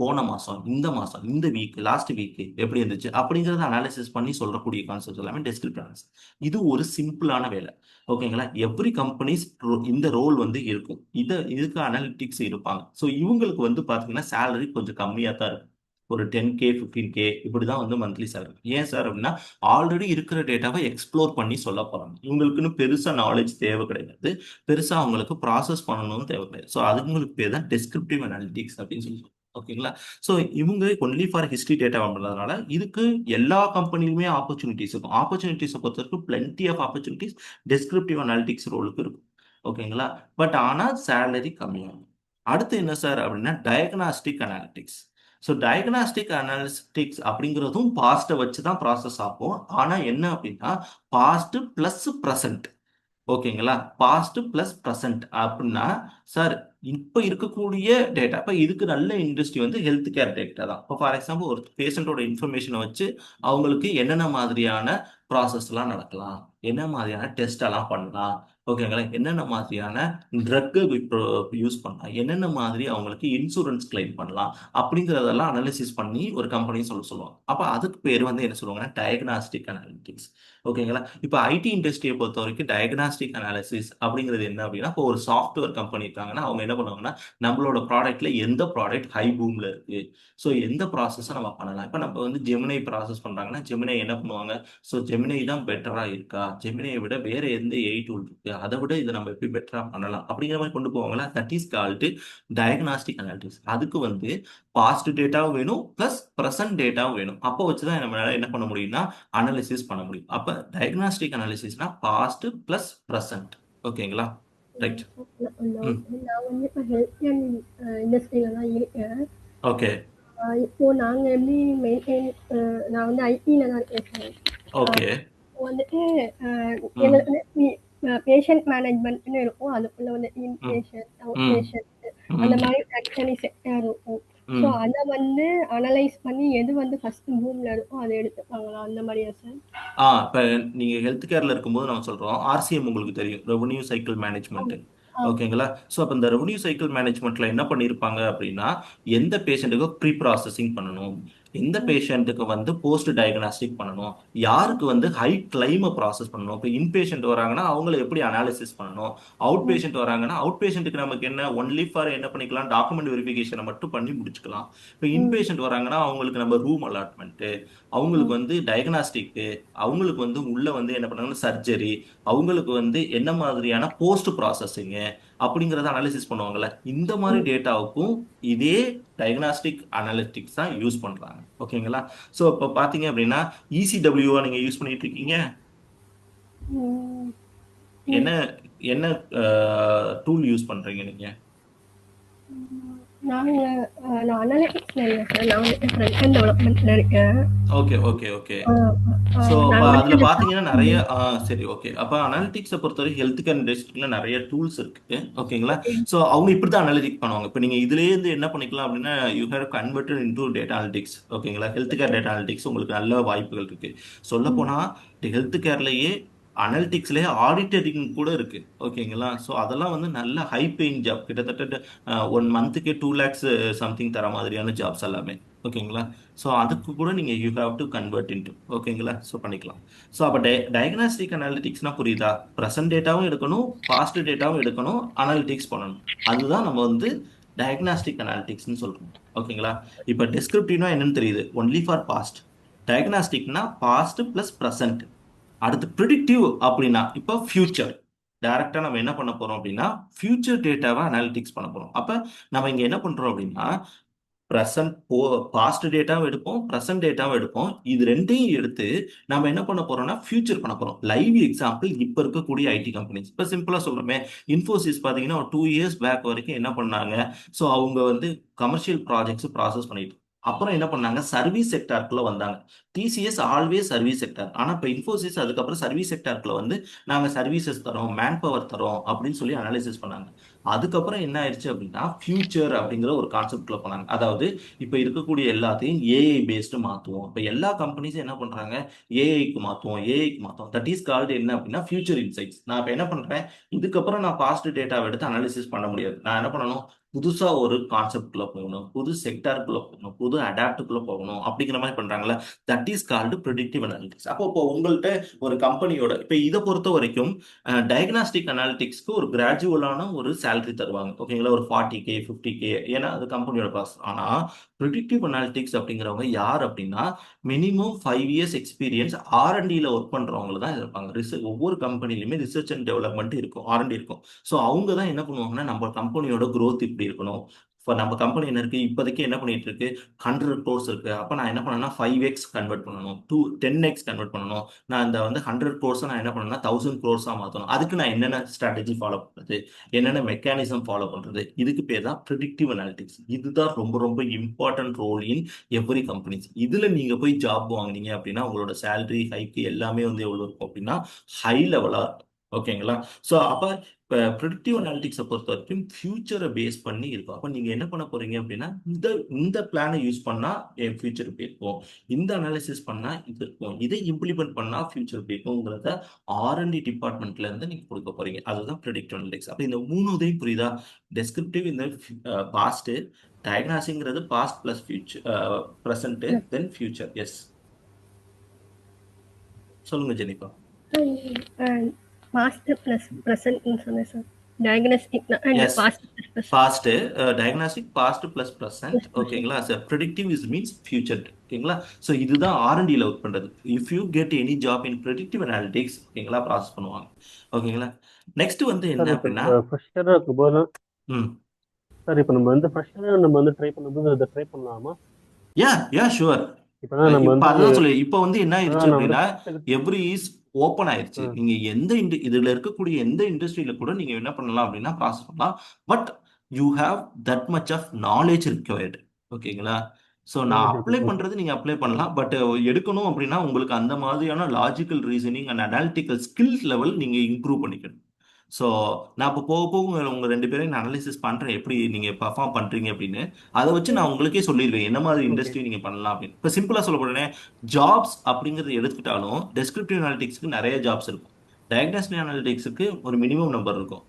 போன மாசம், இந்த மாசம், இந்த வீக், லாஸ்ட் வீக் எப்படி இருந்துச்சு அப்படிங்கறத அனாலிசிஸ் பண்ணி சொல்லக்கூடிய கான்செப்ட் எல்லாமே டெஸ்கிரிப்டிவ் அனாலிசிஸ். இது ஒரு சிம்பிளான வேலை. ஓகேங்களா? எவ்ரி கம்பெனிஸ் இந்த ரோல் வந்து இருக்கும். இதுக்கு அனாலிட்டிக்ஸ் இருப்பாங்க. ஸோ இவங்களுக்கு வந்து பாத்தீங்கன்னா சேலரி கொஞ்சம் கம்மியா தான் இருக்கும். ஒரு 10K 15K இப்படிதான் வந்து மந்த்லி சேலரி. ஏன் சார் அப்படின்னா ஆல்ரெடி இருக்கிற டேட்டாவை எக்ஸ்ப்ளோர் பண்ணி சொல்ல போறாங்க. இவங்களுக்குன்னு பெருசா நாலேஜ் தேவை கிடையாது, பெருசா அவங்களுக்கு ப்ராசஸ் பண்ணணும்னு தேவை கிடையாது. ஸோ அதுங்களுக்கு பேர் தான் டெஸ்கிரிப்டிவ் அனாலிட்டிக்ஸ் அப்படின்னு சொல்லி. ஓகேங்களா? ஸோ இவங்க ஒன்லி ஃபார் ஹிஸ்டரி டேட்டா பண்றதுனால இதுக்கு எல்லா கம்பெனிலுமே ஆப்பர்ச்சுனிட்டிஸ் இருக்கும். ஆப்பர்ச்சுனிட்டிஸை பொறுத்த வரைக்கும் plenty of opportunities descriptive analytics ரோலுக்கு இருக்கும். ஓகேங்களா? பட் ஆனால் சேலரி கம்மியாகும். அடுத்து என்ன சார் அப்படின்னா diagnostic analytics. So diagnostic analytics அப்படிங்கிறதும் பாஸ்ட்டை வச்சு தான் ப்ராசஸ் ஆகும். ஆனால் என்ன அப்படின்னா பாஸ்ட் பிளஸ் ப்ரெசன்ட். ஓகேங்களா? பாஸ்ட் பிளஸ் ப்ரெசன்ட் அப்படின்னா சார் இப்போ இருக்கக்கூடிய டேட்டா, இப்போ இதுக்கு நல்ல இண்டஸ்ட்ரி வந்து ஹெல்த் கேர் டேட்டா தான். இப்போ ஃபார் எக்ஸாம்பிள் ஒரு பேஷண்ட்டோட இன்ஃபர்மேஷனை வச்சு அவங்களுக்கு என்னென்ன மாதிரியான ப்ராசஸ்லாம் நடக்கலாம், என்ன மாதிரியான டெஸ்ட் எல்லாம் பண்ணலாம், ஓகேங்களா, என்னென்ன மாதிரியான ட்ரக்கு இப்போ யூஸ் பண்ணலாம், என்னென்ன மாதிரி அவங்களுக்கு இன்சூரன்ஸ் கிளைம் பண்ணலாம் அப்படிங்கிறதெல்லாம் அனாலிசிஸ் பண்ணி ஒரு கம்பெனி சொல்லுவாங்க. அப்போ அதுக்கு பேர் வந்து என்ன சொல்லுவாங்கன்னா டயக்னாஸ்டிக் அனாலிட்டிக்ஸ். ஓகேங்களா? இப்போ ஐடி இண்டஸ்ட்ரியை பொறுத்த வரைக்கும் டயக்னாஸ்டிக் அனாலிசிஸ் அப்படிங்கிறது என்ன அப்படின்னா, இப்போ ஒரு சாஃப்ட்வேர் கம்பெனி இருக்காங்கன்னா அவங்க என்ன பண்ணுவாங்கன்னா நம்மளோட ப்ராடக்ட்ல எந்த ப்ராடக்ட் ஹை பூம்ல இருக்கு, ஸோ எந்த ப்ராசஸை நம்ம பண்ணலாம். இப்போ நம்ம வந்து ஜெமினை ப்ராசஸ் பண்றாங்கன்னா ஜெமினை என்ன பண்ணுவாங்க, ஸோ ஜெமினை தான் பெட்டரா இருக்கா, ஜெமினையை விட வேற எந்த ஏஐ டூல் இருக்கு, அதை விட இதை நம்ம எப்படி பெட்டரா பண்ணலாம் அப்படிங்கிற மாதிரி கொண்டு போவாங்களா. That is called diagnostic analytics. அதுக்கு வந்து பாஸ்ட் டேட்டாவும் வேணும் பிளஸ் ப்ரெசன்ட் டேட்டாவும் வேணும். அப்போ வச்சுதான் நம்மளால என்ன பண்ண முடியும்னா அனாலிசிஸ் பண்ண முடியும். அப்ப டயக்னாஸ்டிக் அனாலிசிஸ்னா பாஸ்ட் பிளஸ் ப்ரெசன்ட். ஓகேங்களா? ரைட். நான் வந்து இப்போ ஹெல்த் இண்டஸ்ட்ரியில தான் இருக்கேன். ஓகே இப்போ நாங்க எப்படி மெயின்டைன் நான் வந்து ஐடில தான் இருக்கேன். ஓகே வந்துட்டு எங்களுக்கு வந்து பேஷண்ட் மேனேஜ்மெண்ட்னு இருக்கும். அதுக்குள்ள வந்து இன்பேஷண்ட், அவுட் பேஷண்ட் அந்த மாதிரி தனித்தனி செக்டர் இருக்கும். ஸோ அதை வந்து அனலைஸ் பண்ணி எது வந்து ஃபர்ஸ்ட் பூம்ல இருக்கும் அதை எடுத்துப்பாங்களா அந்த மாதிரியா சார்? இப்போ நீங்க ஹெல்த் கேர்ல இருக்கும்போது நம்ம சொல்றோம் ஆர்சிஎம் உங்களுக்கு தெரியும், ரெவன்யூ சைக்கிள் மேனேஜ்மெண்ட். ஓகேங்களா? ஸோ அப்போ இந்த ரெவன்யூ சைக்கிள் மேனேஜ்மெண்ட்ல என்ன பண்ணியிருப்பாங்க அப்படின்னா எந்த பேஷண்ட்டுக்கு ப்ரீ ப்ராசஸிங் பண்ணணும், எந்த பேஷண்ட்டுக்கு வந்து போஸ்ட் டயக்னாஸ்டிக் பண்ணணும், யாருக்கு வந்து ஹை கிளைமை ப்ராசஸ் பண்ணணும். இப்போ இன்பேஷண்ட் வராங்கன்னா அவங்கள எப்படி அனாலிசிஸ் பண்ணணும், அவுட் பேஷண்ட் வராங்கன்னா அவுட் பேஷண்ட்டுக்கு நமக்கு என்ன ஒன்லி ஃபார் என்ன பண்ணிக்கலாம் டாக்குமெண்ட் வெரிஃபிகேஷனை மட்டும் பண்ணி முடிச்சுக்கலாம். இப்போ இன்பேஷண்ட் வராங்கன்னா அவங்களுக்கு நம்ம ரூம் அலாட்மெண்ட்டு, அவங்களுக்கு வந்து டயக்னாஸ்டிக்கு, அவங்களுக்கு வந்து உள்ள வந்து என்ன பண்ணாங்கன்னா சர்ஜரி, அவங்களுக்கு வந்து என்ன மாதிரியான போஸ்ட் ப்ராசஸிங்கு அப்படிங்கிறத அனாலிசிஸ் பண்ணுவாங்கல்ல. இந்த மாதிரி டேட்டாவுக்கும் இதே டயக்னாஸ்டிக் அனாலிட்டிக்ஸ் தான் யூஸ் பண்றாங்க. ஓகேங்களா? ஸோ இப்போ பார்த்தீங்க அப்படின்னா இசிடபிள்யூவா நீங்க யூஸ் பண்ணிட்டு இருக்கீங்க. என்ன என்ன டூல் யூஸ் பண்றீங்க நீங்க? நான் அனாலிட்டிக்ஸ்ல இல்லை சார், நான் வந்து ஃப்ரண்ட் அண்ட் டெவலப்மெண்ட்ல இருக்கேன். Okay okay okay. ஸோ அதுல பாத்தீங்கன்னா நிறைய சரி ஓகே. அப்ப அனாலிட்டிக்ஸை பொறுத்தவரை ஹெல்த் கேர் இண்டஸ்ட்ரியில நிறைய டூல்ஸ் இருக்கு. ஓகேங்களா? ஸோ அவங்க இப்படிதான் அனாலிட்டிக் பண்ணுவாங்க. இப்போ நீங்க இதுல இருந்து என்ன பண்ணிக்கலாம் அப்படின்னா you have converted into data analytics. ஓகேங்களா? ஹெல்த் கேர் டேட்டா அனாலிட்டிக்ஸ் உங்களுக்கு நல்ல வாய்ப்புகள் இருக்கு. சொல்ல போனா ஹெல்த் கேர்லயே அனாலிட்டிக்ஸ்லேயே ஆடிட்டரிங் கூட இருக்கு. ஓகேங்களா? ஸோ அதெல்லாம் வந்து நல்ல ஹை பேயிங் ஜாப், கிட்டத்தட்ட 1 மந்த்துக்கே 2 lakhs சம்திங் தர மாதிரியான ஜாப்ஸ் எல்லாமே. ஓகேங்களா? ஸோ அதுக்கு கூட நீங்க you have to convert into. ஓகேங்களா? ஸோ பண்ணிக்கலாம். ஸோ அப்போ டயக்னாஸ்டிக் அனாலிட்டிக்ஸ்னா புரியுதா? ப்ரெசன்ட் டேட்டாவும் எடுக்கணும், பாஸ்ட் டேட்டாவும் எடுக்கணும், அனாலிட்டிக்ஸ் பண்ணணும். அதுதான் நம்ம வந்து டயக்னாஸ்டிக் அனாலிட்டிக்ஸ்னு சொல்றோம். ஓகேங்களா? இப்போ டெஸ்கிரிப்டிவ்னா என்னன்னு தெரியுது, ஒன்லி ஃபார் பாஸ்ட். டயக்னாஸ்டிக்னா பாஸ்ட் பிளஸ் ப்ரெசன்ட். அடுத்து ப்ரிடிக்டிவ் அப்படின்னா இப்போ ஃபியூச்சர். டைரக்டா நம்ம என்ன பண்ண போறோம் அப்படின்னா ஃபியூச்சர் டேட்டாவை அனாலிட்டிக்ஸ் பண்ண போறோம். அப்ப நம்ம இங்க என்ன பண்றோம் அப்படின்னா பாஸ்ட் டேட்டாவும் எடுப்போம், ப்ரெசன்ட் டேட்டாவும் எடுப்போம். இது ரெண்டையும் எடுத்து நம்ம என்ன பண்ண போறோம்னா ஃபியூச்சர் பண்ண போறோம். லைவ் எக்ஸாம்பிள் இப்ப இருக்கக்கூடிய ஐடி கம்பெனிஸ். இப்ப சிம்பிளா சொல்றோமே, இன்ஃபோசிஸ் பாத்தீங்கன்னா ஒரு 2 years பேக் வரைக்கும் என்ன பண்ணாங்க, ஸோ அவங்க வந்து கமர்ஷியல் ப்ராஜெக்ட்ஸ் ப்ராசஸ் பண்ணிட்டு அப்புறம் என்ன பண்ணாங்க சர்வீஸ் செக்டாருக்குள்ள வந்தாங்க. TCS always service sector. ஆனா இப்ப இன்ஃபோசிஸ் அதுக்கப்புறம் சர்வீஸ் செக்டாருக்குள்ள வந்து நாங்க சர்வீசஸ் தரோம், மேன் பவர் தரோம் அப்படின்னு சொல்லி அனாலிசிஸ் பண்ணாங்க. அதுக்கப்புறம் என்ன ஆயிடுச்சு அப்படின்னா ஃபியூச்சர் அப்படிங்கிற ஒரு கான்செப்ட்ல போனாங்க. அதாவது இப்ப இருக்கக்கூடிய எல்லாத்தையும் ஏஐ பேஸ்டு மாத்துவோம். இப்ப எல்லா கம்பெனிஸும் என்ன பண்றாங்க, ஏஐக்கு மாத்துவோம். தட் இஸ் கால்டு என்ன அப்படின்னா ஃபியூச்சர் இன்சைட்ஸ். நான் இப்ப என்ன பண்றேன், இதுக்கப்புறம் நான் பாஸ்ட் டேட்டாவை எடுத்து அனாலிசிஸ் பண்ண முடியாது. நான் என்ன பண்ணணும், புதுசா ஒரு கான்செப்ட்குள்ள போகணும், புது செக்டாருக்குள்ள போகணும், புது அடாப்டுக்குள்ள போகணும் அப்படிங்கிற மாதிரி பண்றாங்களா, that is called predictive analytics. அப்போ இப்போ உங்கள்கிட்ட ஒரு கம்பெனியோட இப்போ இதை பொறுத்த வரைக்கும் டயக்னாஸ்டிக் அனாலிட்டிக்ஸ்க்கு ஒரு கிராஜுவலான ஒரு சேலரி தருவாங்க. ஓகேங்களா, ஒரு 40K 50K, ஏன்னா அது கம்பெனியோட காசு. ஆனா ப்ரிடிக்டிவ் அனாலிட்டிக்ஸ் அப்படிங்கிறவங்க யார் அப்படின்னா மினிமம் 5 இயர்ஸ் எக்ஸ்பீரியன்ஸ் ஆர்என்டியில் ஒர்க் பண்றவங்க தான் இருப்பாங்க. ஒவ்வொரு கம்பெனிலுமே ரிசர்ச் அண்ட் டெவலப்மெண்ட் இருக்கும், ஆர்என்டி இருக்கும். ஸோ அவங்க தான் என்ன பண்ணுவாங்கன்னா நம்ம கம்பெனியோட growth இப்படி இருக்கணும். இப்போ நம்ம கம்பெனி என்ன இருக்கு இப்போதைக்கு என்ன பண்ணிட்டு இருக்கு, 100 crores இருக்கு. அப்போ நான் என்ன பண்ணேன்னா 5x கன்வெர்ட் பண்ணணும், 10x கன்வெர்ட் பண்ணணும். நான் இந்த வந்து 100 crores நான் என்ன பண்ணணும்னா 1000 crores மாற்றணும். அதுக்கு நான் என்னென்ன ஸ்ட்ராட்டஜி ஃபாலோ பண்றது, என்னென்ன மெக்கானிசம் ஃபாலோ பண்றது, இதுக்கு பேர் தான் ப்ரிடிக்டிவ் அனாலிட்டிக்ஸ். இதுதான் ரொம்ப ரொம்ப important role in every companies. இதுல நீங்க போய் ஜாப் வாங்குனீங்க அப்படின்னா உங்களோட சேலரி ஹைக்கு எல்லாமே வந்து எவ்வளவு இருக்கும் அப்படின்னா ஹை லெவலா இருக்கும். ஓகேங்களா. ஸோ அப்போ இப்போ ப்ரிடிக்டிவ் அனாலிட்டிக்ஸை பொறுத்த வரைக்கும் ஃபியூச்சரை பேஸ் பண்ணி இருக்கும். அப்போ நீங்கள் என்ன பண்ண போறீங்க அப்படின்னா இந்த இந்த பிளானை யூஸ் பண்ணால் என் ஃபியூச்சர் இப்படி இருக்கும், இந்த அனாலிசிஸ் பண்ணால் இது இருக்கும், இதை இம்ப்ளிமெண்ட் பண்ணால் ஃபியூச்சர் இப்படி இருக்குங்கிறத ஆர்என்டி டிபார்ட்மெண்ட்ல இருந்து நீங்கள் கொடுக்க போறீங்க. அதுதான் ப்ரிடிக்டிவ் அனாலிட்டிக்ஸ். அப்போ இந்த மூணு இதையும் புரியுதா? டெஸ்கிரிப்டிவ் இந்த பாஸ்ட், டயக்னாசிங்கிறது past plus future, present then future. Yes, சொல்லுங்க ஜெனிஃபா. பாஸ்ட் பிளஸ் ப்ரெசன்ட்னு சொன்னேன் sir. Diagnostic and yes, past plus past diagnostic past plus present. ஓகேங்களா sir. Predictive is means future. ஓகேங்களா. ஸோ இதுதான் ஆர்என்டியில் ஒர்க் பண்றது. If you get any job in predictive analytics, ஓகேங்களா, process பண்ணுவாங்க. ஓகேங்களா. நெக்ஸ்ட் வந்து என்ன சார் இப்போ அப்படின்னா ஃப்ரெஷராக இருக்கும் போது ம் சார் இப்போ நம்ம வந்து ஃப்ரெஷராக நம்ம வந்து ட்ரை பண்ணும்போது அதை ட்ரை பண்ணலாமா? யா யா ஷுவர். இப்போதான் நம்ம இப்ப வந்து அதுதான் சொல்லு. இப்ப வந்து என்ன ஆயிருச்சு அதான் நான் வந்து அப்படின்னா கற்றுக்கிட்டு எவ்ரி இஸ் ஓப்பன் ஆயிருச்சு. நீங்க இதுல இருக்கக்கூடிய எந்த இண்டஸ்ட்ரியில கூட நீங்க என்ன பண்ணலாம் அப்படின்னா ப்ராசஸ் பண்ணலாம். But you have that much of knowledge required. ஓகேங்களா. ஸோ நான் நாலேஜ் அப்ளை இருக்கு. ஓகே. பண்றது நீங்க அப்ளை பண்ணலாம். பட் எடுக்கணும் அப்படின்னா உங்களுக்கு அந்த மாதிரியான logical reasoning and analytical skills level நீங்க இம்ப்ரூவ் பண்ணிக்கணும். ஸோ நான் இப்போ போக போக உங்க 2 பேரையும் நான் அனலைசிஸ் பண்றேன் எப்படி நீங்க பர்ஃபார்ம் பண்றீங்க அப்படின்னு. அதை வச்சு நான் உங்களுக்கே சொல்லிடுவேன் என்ன மாதிரி ஓகே. இண்டஸ்ட்ரி நீங்க பண்ணலாம் அப்படின்னு. இப்போ சிம்பிளா சொல்ல போறேன், ஜாப்ஸ் அப்படிங்கறது எடுத்துக்கிட்டாலும் டெஸ்கிரிப்டிவ் அனாலிட்டிக்ஸ்க்கு நிறைய ஜாப்ஸ் இருக்கும், டயக்னாஸ்டிக் அனாலிட்டிக்ஸுக்கு ஒரு மினிமம் நம்பர் இருக்கும்,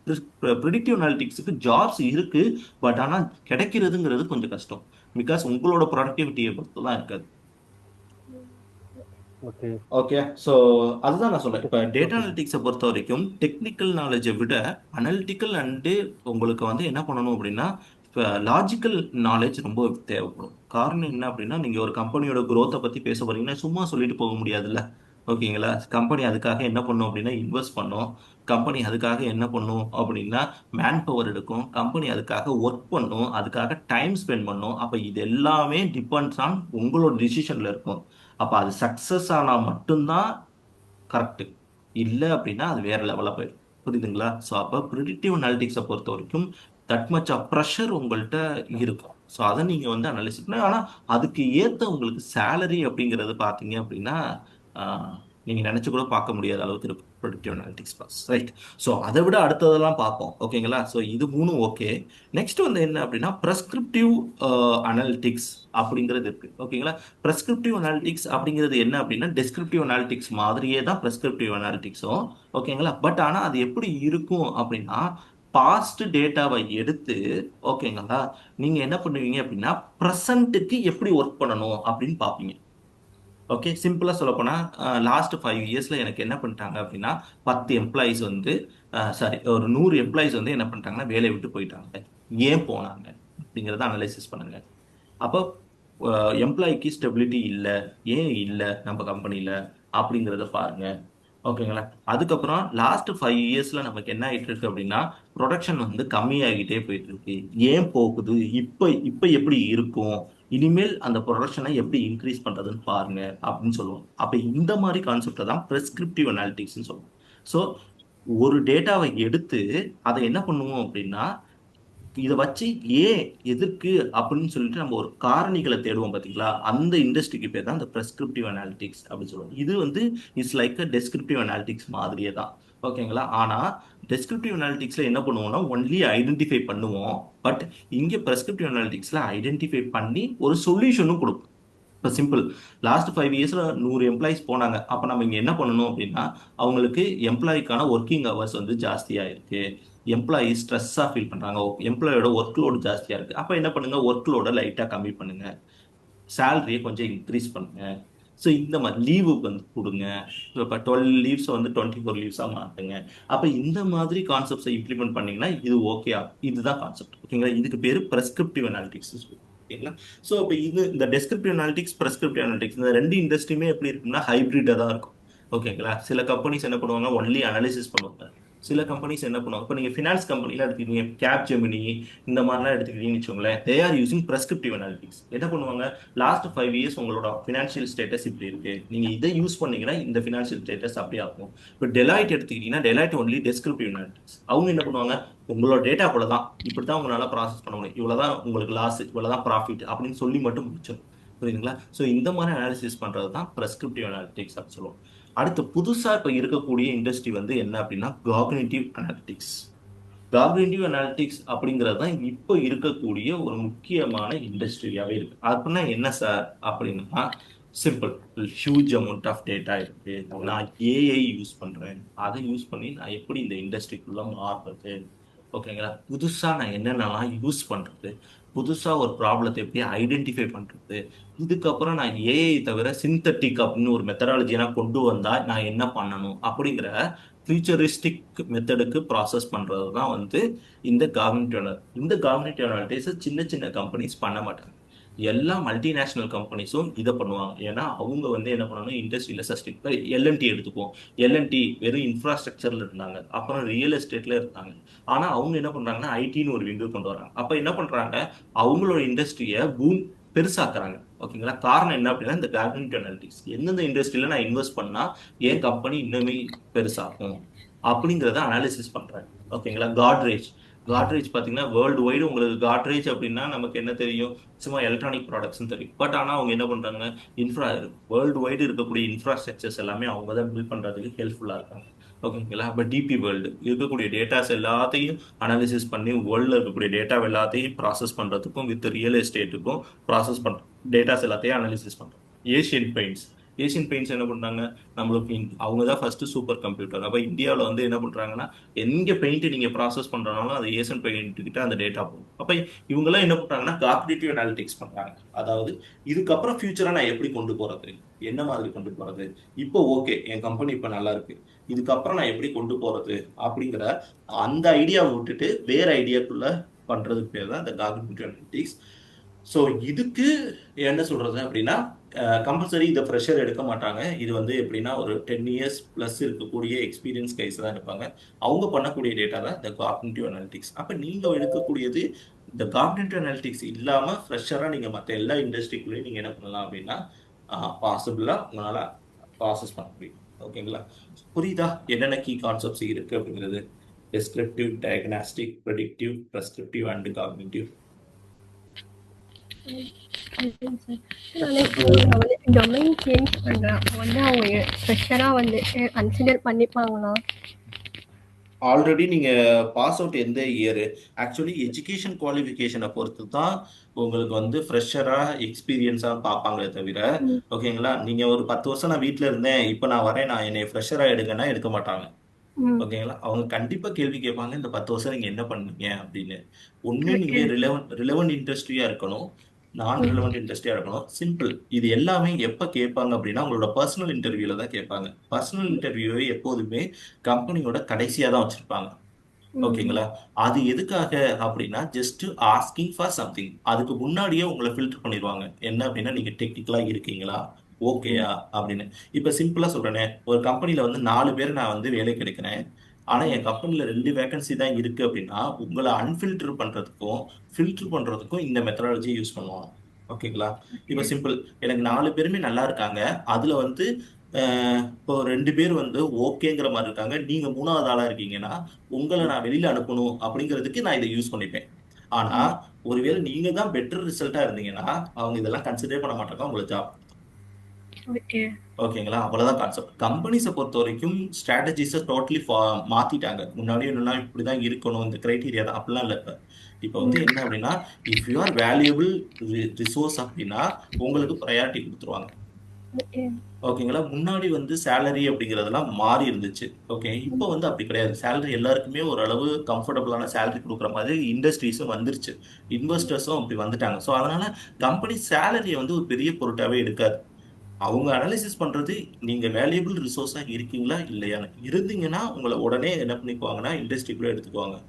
ப்ரிடிக்டிவ் அனாலிட்டிக்ஸுக்கு ஜாப்ஸ் இருக்கு. பட் ஆனால் கிடைக்கிறதுங்கிறது கொஞ்சம் கஷ்டம். பிகாஸ் உங்களோட ப்ரொடக்டிவிட்டியை பொறுத்து தான் இருக்காது. ஓகே. ஓகே. ஸோ அதுதான் நான் சொல்றேன். ஓகே இப்போ சார். Data okay sir. அனலிட்டிக்ஸை பொறுத்த வரைக்கும் டெக்னிக்கல் நாலேஜை விட அனலிட்டிக்கல் அண்டு உங்களுக்கு வந்து என்ன பண்ணணும் அப்படின்னா இப்போ லாஜிக்கல் நாலேஜ் ரொம்ப தேவைப்படும். காரணம் என்ன அப்படின்னா நீங்கள் ஒரு கம்பெனியோட growth-அ பற்றி பேச போறீங்கன்னா சும்மா சொல்லிட்டு போக முடியாதுல்ல. ஓகேங்களா. கம்பெனி அதுக்காக என்ன பண்ணும் அப்படின்னா இன்வெஸ்ட் பண்ணும். கம்பெனி அதுக்காக என்ன பண்ணும் அப்படின்னா மேன் பவர் எடுக்கும். கம்பெனி அதுக்காக ஒர்க் பண்ணும், அதுக்காக டைம் ஸ்பெண்ட் பண்ணும். அப்போ இது எல்லாமே டிபெண்ட்ஸ் ஆன் உங்களோட டிசிஷன்ல இருக்கும். அப்ப அது சக்சஸ் ஆனா மட்டும்தான் கரெக்ட், இல்ல அப்படின்னா அது வேற லெவலா போயிடும். புரியுதுங்களா. ஸோ அப்போ ப்ரிடிக்டிவ் அனாலிட்டிக்ஸை பொறுத்த வரைக்கும் தட் மச் ஆஃப் ப்ரெஷர் உங்கள்கிட்ட இருக்கும். ஸோ அதை நீங்க வந்து அனலைஸ் பண்ணணும். ஆனா அதுக்கு ஏத்த உங்களுக்கு சேலரி அப்படிங்கிறது பாத்தீங்க அப்படின்னா ஆஹ், நீங்க நினைச்சு கூட பார்க்க முடியாத அளவுக்கு இருக்கும் predictive analytics plus, right. So அதை விட அடுத்ததெல்லாம் பார்ப்போம். ஓகேங்களா. ஸோ இது மூணும் ஓகே. நெக்ஸ்ட் வந்து என்ன அப்படின்னா ப்ரெஸ்கிரிப்டிவ் அனாலிட்டிக்ஸ் அப்படிங்கிறது இருக்கு. ஓகேங்களா. ப்ரெஸ்கிரிப்டிவ் அனாலிட்டிக்ஸ் அப்படிங்கிறது என்ன அப்படின்னா டெஸ்கிரிப்டிவ் அனாலிட்டிக்ஸ் மாதிரியே தான் ப்ரெஸ்கிரிப்டிவ் அனாலிட்டிக்ஸும். ஓகேங்களா. பட் ஆனால் அது எப்படி இருக்கும் அப்படின்னா பாஸ்ட் டேட்டாவை எடுத்து, ஓகேங்களா, நீங்க என்ன பண்ணுவீங்க அப்படின்னா ப்ரெசண்ட்டுக்கு எப்படி ஒர்க் பண்ணணும் அப்படின்னு பார்ப்பீங்க. ஓகே. சிம்பிளா சொல்ல போனா லாஸ்ட் 5 இயர்ஸ்ல எனக்கு என்ன பண்ணிட்டாங்க அப்படின்னா 10 எம்ப்ளாயிஸ் வந்து சாரி ஒரு 100 எம்ப்ளாயிஸ் வந்து என்ன பண்ணிட்டாங்கன்னா வேலையை விட்டு போயிட்டாங்க. ஏன் போனாங்க அப்படிங்கிறத அனலைசிஸ் பண்ணுங்க. அப்போ எம்ப்ளாய்க்கு ஸ்டெபிலிட்டி இல்லை, ஏன் இல்லை நம்ம கம்பெனியில் அப்படிங்கிறத பாருங்க. ஓகேங்களா. அதுக்கப்புறம் லாஸ்ட் 5 இயர்ஸ்ல நமக்கு என்ன ஆயிட்டு இருக்கு அப்படின்னா ப்ரொடக்ஷன் வந்து கம்மியாகிட்டே போயிட்டு இருக்கு. ஏன் போகுது, இப்போ இப்போ எப்படி இருக்கும், இனிமேல் அந்த ப்ரொடக்ஷனை எப்படி இன்க்ரீஸ் பண்றதுன்னு பாருங்க அப்படின்னு சொல்லுவோம். அப்ப இந்த மாதிரி கான்செப்டை தான் ப்ரெஸ்கிரிப்டிவ் அனாலிட்டிக்ஸ்னு சொல்லுவோம். ஸோ ஒரு டேட்டாவை எடுத்து அதை என்ன பண்ணுவோம் அப்படின்னா இதை வச்சு ஏன் எதுக்கு அப்படின்னு சொல்லிட்டு நம்ம ஒரு காரணிகளை தேடுவோம் பாத்தீங்களா, அந்த இண்டஸ்ட்ரிக்கு பேர் தான் இந்த ப்ரெஸ்கிரிப்டிவ் அனாலிட்டிக்ஸ் அப்படின்னு சொல்லுவோம். இது வந்து it's like a descriptive analytics மாதிரியே தான். ஓகேங்களா. ஆனா டெஸ்கிரிப்டிவ் அனாலிட்டிக்ஸ்ல என்ன பண்ணுவோம்னா ஒன்லி ஐடென்டிஃபை பண்ணுவோம். பட் இங்க ப்ரெஸ்கிரிப்டிவ் அனாலிட்டிக்ஸ்ல ஐடென்டிஃபை பண்ணி ஒரு சொல்யூஷனும் கொடுக்கும். இப்போ சிம்பிள், லாஸ்ட் 5 இயர்ஸ்ல 100 எம்ப்ளாயிஸ் போனாங்க. அப்போ நம்ம இங்கே என்ன பண்ணணும் அப்படின்னா அவங்களுக்கு எம்ப்ளாய்க்கான ஒர்க்கிங் ஹவர்ஸ் வந்து ஜாஸ்தியாக இருக்கு, எம்ப்ளாயி ஸ்ட்ரெஸ்ஸாக ஃபீல் பண்ணுறாங்க, எம்ப்ளாயோட ஒர்க் லோடு ஜாஸ்தியாக இருக்குது. அப்போ என்ன பண்ணுங்க, ஒர்க் லோடை லைட்டாக கம்மி பண்ணுங்க, சேலரியை கொஞ்சம் இன்க்ரீஸ் பண்ணுங்க. ஸோ இந்த மாதிரி லீவுக்கு வந்து கொடுங்க. இப்போ 12 லீவ்ஸை வந்து 24 லீவ்ஸாக மாற்றுங்க. அப்போ இந்த மாதிரி கான்செப்ட்ஸை இம்ப்ளிமெண்ட் பண்ணீங்கன்னா இது ஓகே. இதுதான் கான்செப்ட். ஓகேங்களா? இதுக்கு பேர் ப்ரெஸ்கிரிப்டிவ் அனாலிட்டிக்ஸ். ஓகேங்களா? ஸோ இப்போ இந்த டெஸ்கிரிப்டிவ் அனாலிட்டிக்ஸ், ப்ரெஸ்கிரிப்டிவ் அனாலிட்டிக்ஸ், இந்த ரெண்டு இண்டஸ்ட்ரியுமே எப்படி இருக்குன்னா ஹைப்ரிட்டாக தான் இருக்கும். ஓகேங்களா? சில கம்பெனிஸ் என்ன பண்ணுவாங்க, ஒன்லி அனாலிசிஸ் பண்ணுவாங்க. சில கம்பெனிஸ் என்ன பண்ணுவாங்க, இப்போ நீங்கள் ஃபினான்ஸ் கம்பெனிலாம் எடுத்துக்கிட்டீங்க, கேப் ஜெமினி இந்த மாதிரிலாம் எடுத்துக்கிட்டீங்கன்னு வச்சுக்கோங்களேன், they are using prescriptive analytics. என்ன பண்ணுவாங்க, லாஸ்ட் 5 இயர்ஸ் உங்களோட ஃபினான்ஷியல் ஸ்டேட்டஸ் இப்படி இருக்கு, நீங்கள் இதை யூஸ் பண்ணீங்கன்னா இந்த ஃபினான்ஷியல் ஸ்டேட்டஸ் அப்படி ஆகும். இப்போ டெலாய்ட் எடுத்துக்கிட்டீங்கன்னா டெலாய்ட் ஒன்லி டெஸ்கிரிப்டிவ் அனாலிட்டிக்ஸ். அவங்க என்ன பண்ணுவாங்க, உங்களோட டேட்டா போல தான், இப்படி தான் உங்களால் ப்ராசஸ் பண்ண முடியும், இவ்வளோதான் உங்களுக்கு லாஸ், இவ்வளோதான் ப்ராஃபிட் அப்படின்னு சொல்லி மட்டும் முடிச்சிடும். புரியுதுங்களா? ஸோ இந்த மாதிரி அனாலிசிஸ் பண்ணுறது தான் ப்ரெஸ்கிரிப்டிவ் அனாலிட்டிக்ஸ் அப்படின்னு சொல்லுவோம். அடுத்து புதுசாக இப்போ இருக்கக்கூடிய இண்டஸ்ட்ரி வந்து என்ன அப்படின்னா காக்னிட்டிவ் அனாலிட்டிக்ஸ். காக்னிட்டிவ் அனாலிட்டிக்ஸ் அப்படிங்கிறது தான் இப்போ இருக்கக்கூடிய ஒரு முக்கியமான இண்டஸ்ட்ரியாகவே இருக்கு. அப்படின்னா என்ன சார் அப்படின்னா, simple, huge amount of data இருக்கு, நான் ஏஐ யூஸ் பண்றேன், அதை யூஸ் பண்ணி நான் எப்படி இந்த இண்டஸ்ட்ரிக்குள்ள மாறுறது, ஓகேங்களா? புதுசா நான் என்னென்னலாம் யூஸ் பண்றது, புதுசா ஒரு ப்ராப்ளத்தை எப்படி ஐடென்டிஃபை பண்றது, இதுக்கப்புறம் நான் ஏஐ தவிர சிந்தட்டிக் அப்படின்னு ஒரு மெத்தடாலஜியா கொண்டு வந்தா நான் என்ன பண்ணணும் அப்படிங்கிற ஃபியூச்சரிஸ்டிக் மெத்தடுக்கு ப்ராசஸ் பண்றது தான் வந்து இந்த காக்னிட்டிவ் அனாலிட்டிக்ஸ். சின்ன சின்ன கம்பெனிஸ் பண்ண மாட்டாங்க, எல்லா மல்டிநேஷனல் கம்பெனிஸும் இதை பண்ணுவாங்க. ஏன்னா அவங்க வந்து என்ன பண்ணணும், இண்டஸ்ட்ரியில சஸ்டெயின். எல்என்டி எடுத்துக்குவோம், எல்என்டி வெறும் இன்ஃப்ராஸ்ட்ரக்சர்ல இருந்தாங்க, அப்புறம் ரியல் எஸ்டேட்ல இருந்தாங்க. ஆனா அவங்க என்ன பண்றாங்கன்னா ஐடின்னு ஒரு விங்கு கொண்டு வராங்க. அப்ப என்ன பண்றாங்க, அவங்களோட இண்டஸ்ட்ரியை பூம் பெருசாக்குறாங்க. ஓகேங்களா? காரணம் என்ன அப்படின்னா இந்த காக்னிட்டிவ் அனாலிட்டிக்ஸ். எந்தெந்த இண்டஸ்ட்ரியில நான் இன்வெஸ்ட் பண்ணா என் கம்பெனி இன்னுமே பெருசாகும் அப்படிங்கிறத அனாலிசிஸ் பண்றாங்க. ஓகேங்களா? காட்ரேஜ் பார்த்தீங்கன்னா வேர்ல்டு வைடு உங்களுக்கு காட்ரேஜ் அப்படின்னா நமக்கு என்ன தெரியும், சும்மா எலக்ட்ரானிக் ப்ராடக்ட்ஸ்னு தெரியும். பட் ஆனால் அவங்க என்ன பண்ணுறாங்க, வேர்ல்டு வைடு இருக்கக்கூடிய இன்ஃப்ராஸ்ட்ரக்சர்ஸ் எல்லாமே அவங்க தான் பில்ட் பண்ணுறதுக்கு ஹெல்ப்ஃபுல்லாக இருக்காங்க. ஓகேங்களா? இப்போ டிபி வேர்ல்டு இருக்கக்கூடிய டேட்டாஸ் எல்லாத்தையும் அனாலிசிஸ் பண்ணி வேர்ல்டில் இருக்கக்கூடிய டேட்டா எல்லாத்தையும் ப்ராசஸ் பண்ணுறதுக்கும் வித் ரியல் எஸ்டேட்டுக்கும் ப்ராசஸ் பண்ணுறோம், டேட்டாஸ் எல்லாத்தையும் அனாலிசிஸ் பண்ணுறோம். ஏஷியன் பெயிண்ட்ஸ் என்ன பண்ணுறாங்க, நம்மளுக்கு அவங்க தான் ஃபர்ஸ்ட் சூப்பர் கம்ப்யூட்டர். அப்போ இந்தியாவில் வந்து என்ன பண்ணுறாங்கன்னா, எங்கே பெயிண்ட் நீங்கள் ப்ராசஸ் பண்ணுறனாலும் அது ஏஷியன் பெயிண்ட் கிட்ட அந்த டேட்டா போகும். அப்போ இவங்கெல்லாம் என்ன பண்ணுறாங்கன்னா காக்னிட்டிவ் அனாலிட்டிக்ஸ் பண்ணுறாங்க. அதாவது இதுக்கப்புறம் ஃபியூச்சராக நான் எப்படி கொண்டு போகிறது, என்ன மாதிரி கொண்டு போகிறது, இப்போ ஓகே என் கம்பெனி இப்போ நல்லா இருக்கு, இதுக்கப்புறம் நான் எப்படி கொண்டு போகிறது அப்படிங்கிற அந்த ஐடியாவை விட்டுட்டு வேற ஐடியாக்குள்ள பண்ணுறதுக்கு பேர் தான் இந்த காக்னிட்டிவ் அனாலிட்டிக்ஸ். ஸோ இதுக்கு என்ன சொல்றது அப்படின்னா, கம்பல்சரி இதை ஃப்ரெஷர் எடுக்க மாட்டாங்க. இது வந்து எப்படின்னா ஒரு 10 இயர்ஸ் ப்ளஸ் இருக்கக்கூடிய எக்ஸ்பீரியன்ஸ் கைஸ் தான் எடுப்பாங்க. அவங்க பண்ணக்கூடிய டேட்டா தான் இந்த காக்னிட்டிவ் அனாலிட்டிக்ஸ். அப்போ நீங்கள் எடுக்கக்கூடியது இந்த காக்னிட்டிவ் அனாலிட்டிக்ஸ் இல்லாமல் ஃப்ரெஷராக நீங்கள் மற்ற எல்லா இண்டஸ்ட்ரிக்குள்ளேயும் நீங்கள் என்ன பண்ணலாம் அப்படின்னா பாசிபிளாக உங்களால் ப்ராசஸ் பண்ண முடியும். ஓகேங்களா? புரியுதா என்னென்ன கீ கான்செப்ட்ஸ் இருக்கு அப்படிங்கிறது? Descriptive, diagnostic, predictive, prescriptive and cognitive. Domain change பண்றேன் வந்து அவங்க ஃப்ரெஷரா வந்து கன்சிடர் பண்ணிப்பாங்களா? ஆல்ரெடி நீங்க பாஸ் அவுட் எந்த இயர், ஆக்சுவலி எஜுகேஷன் குவாலிஃபிகேஷனை பொறுத்து தான் உங்களுக்கு வந்து ஃப்ரெஷரா எக்ஸ்பீரியன்ஸா பார்ப்பாங்களே தவிர, ஓகேங்களா, நீங்க ஒரு 10 வருஷம் நான் வீட்டில் இருந்தேன் இப்போ நான் வரேன் நான் என்னை ஃப்ரெஷரா எடுங்கன்னா எடுக்க மாட்டாங்க. ஓகேங்களா? அவங்க கண்டிப்பா கேள்வி கேட்பாங்க, இந்த 10 வருஷம் நீங்க என்ன பண்ணீங்க அப்படின்னு. ஒண்ணு நீங்க ரிலவெண்ட் இண்டஸ்ட்ரியா இருக்கணும், நான் ரிலவெண்ட் இண்டஸ்ட்ரியா இருக்கணும். சிம்பிள். இது எல்லாமே எப்ப கேட்பாங்க அப்படின்னா உங்களோட பர்சனல் இன்டர்வியூல தான் கேட்பாங்க. பர்சனல் இன்டர்வியூவை எப்போதுமே கம்பெனியோட கடைசியா தான் வச்சிருப்பாங்க. ஓகேங்களா? அது எதுக்காக அப்படின்னா ஜஸ்ட் ஆஸ்கிங் ஃபார் சம்திங். அதுக்கு முன்னாடியே உங்களை ஃபில்டர் பண்ணிடுவாங்க. என்ன அப்படின்னா நீங்க டெக்னிக்கலா இருக்கீங்களா, ஓகேயா அப்படின்னு. இப்ப சிம்பிளா சொல்றேனே, ஒரு கம்பெனில வந்து 4 பேர் நான் வந்து வேலைக்கு எடுக்கிறேன், ஆனா என் கம்பெனில 2 வேகன்சி தான் இருக்கு அப்படின்னா உங்களை அன்ஃபில்டர் பண்றதுக்கும் ஃபில்டர் பண்றதுக்கும் இந்த மெத்தடாலஜி யூஸ் பண்ணுவாங்க. ஓகேங்களா? இப்ப சிம்பிள், எனக்கு 4 பேருமே நல்லா இருக்காங்க, அதுல வந்து இப்போ 2 பேர் வந்து ஓகேங்கிற மாதிரி இருக்காங்க, நீங்க 3வது ஆளா இருக்கீங்கன்னா உங்களை நான் வெளியில அனுப்பணும் அப்படிங்கிறதுக்கு நான் இதை யூஸ் பண்ணிப்பேன். ஆனா ஒருவேளை நீங்க தான் பெட்டர் ரிசல்ட்டா இருந்தீங்கன்னா அவங்க இதெல்லாம் கன்சிடர் பண்ண மாட்டாங்க, உங்களை ஜாப். ஓகேங்களா? அவ்வளவுதான் கான்செப்ட். கம்பெனிஸை பொறுத்த வரைக்கும் ஸ்ட்ராட்டஜிஸை டோட்டலி மாத்திட்டாங்க. முன்னாடி என்னன்னா இப்படிதான் இருக்கணும், இந்த கிரைட்டீரியா தான், அப்படிலாம் இல்லை. இப்போ வந்து என்ன அப்படின்னா if you are valuable resource அப்படின்னா உங்களுக்கு ப்ரையாரிட்டி கொடுத்துருவாங்க. ஓகே. ஓகேங்களா. முன்னாடி வந்து சேலரி அப்படிங்கிறதெல்லாம் மாறி இருந்துச்சு. ஓகே. இப்போ வந்து அப்படி கிடையாது. சேலரி எல்லாருக்குமே ஓரளவு கம்ஃபர்டபுளான சேலரி கொடுக்குற மாதிரி இண்டஸ்ட்ரீஸும் வந்துருச்சு. இன்வெஸ்டர்ஸும் அப்படி வந்துட்டாங்க. ஸோ அதனால கம்பெனி சேலரியை வந்து ஒரு பெரிய பொருட்டாவே எடுக்காது. அவங்க அனலைசிஸ் பண்றது நீங்க வேல்யூபிள் ரிசோர்ஸா இருக்கீங்களா இல்லையான்னு. இருந்தீங்கன்னா உங்களை உடனே என்ன பண்ணிக்குவாங்கன்னா இண்டஸ்ட்ரிக்குள்ள எடுத்துக்குவாங்க.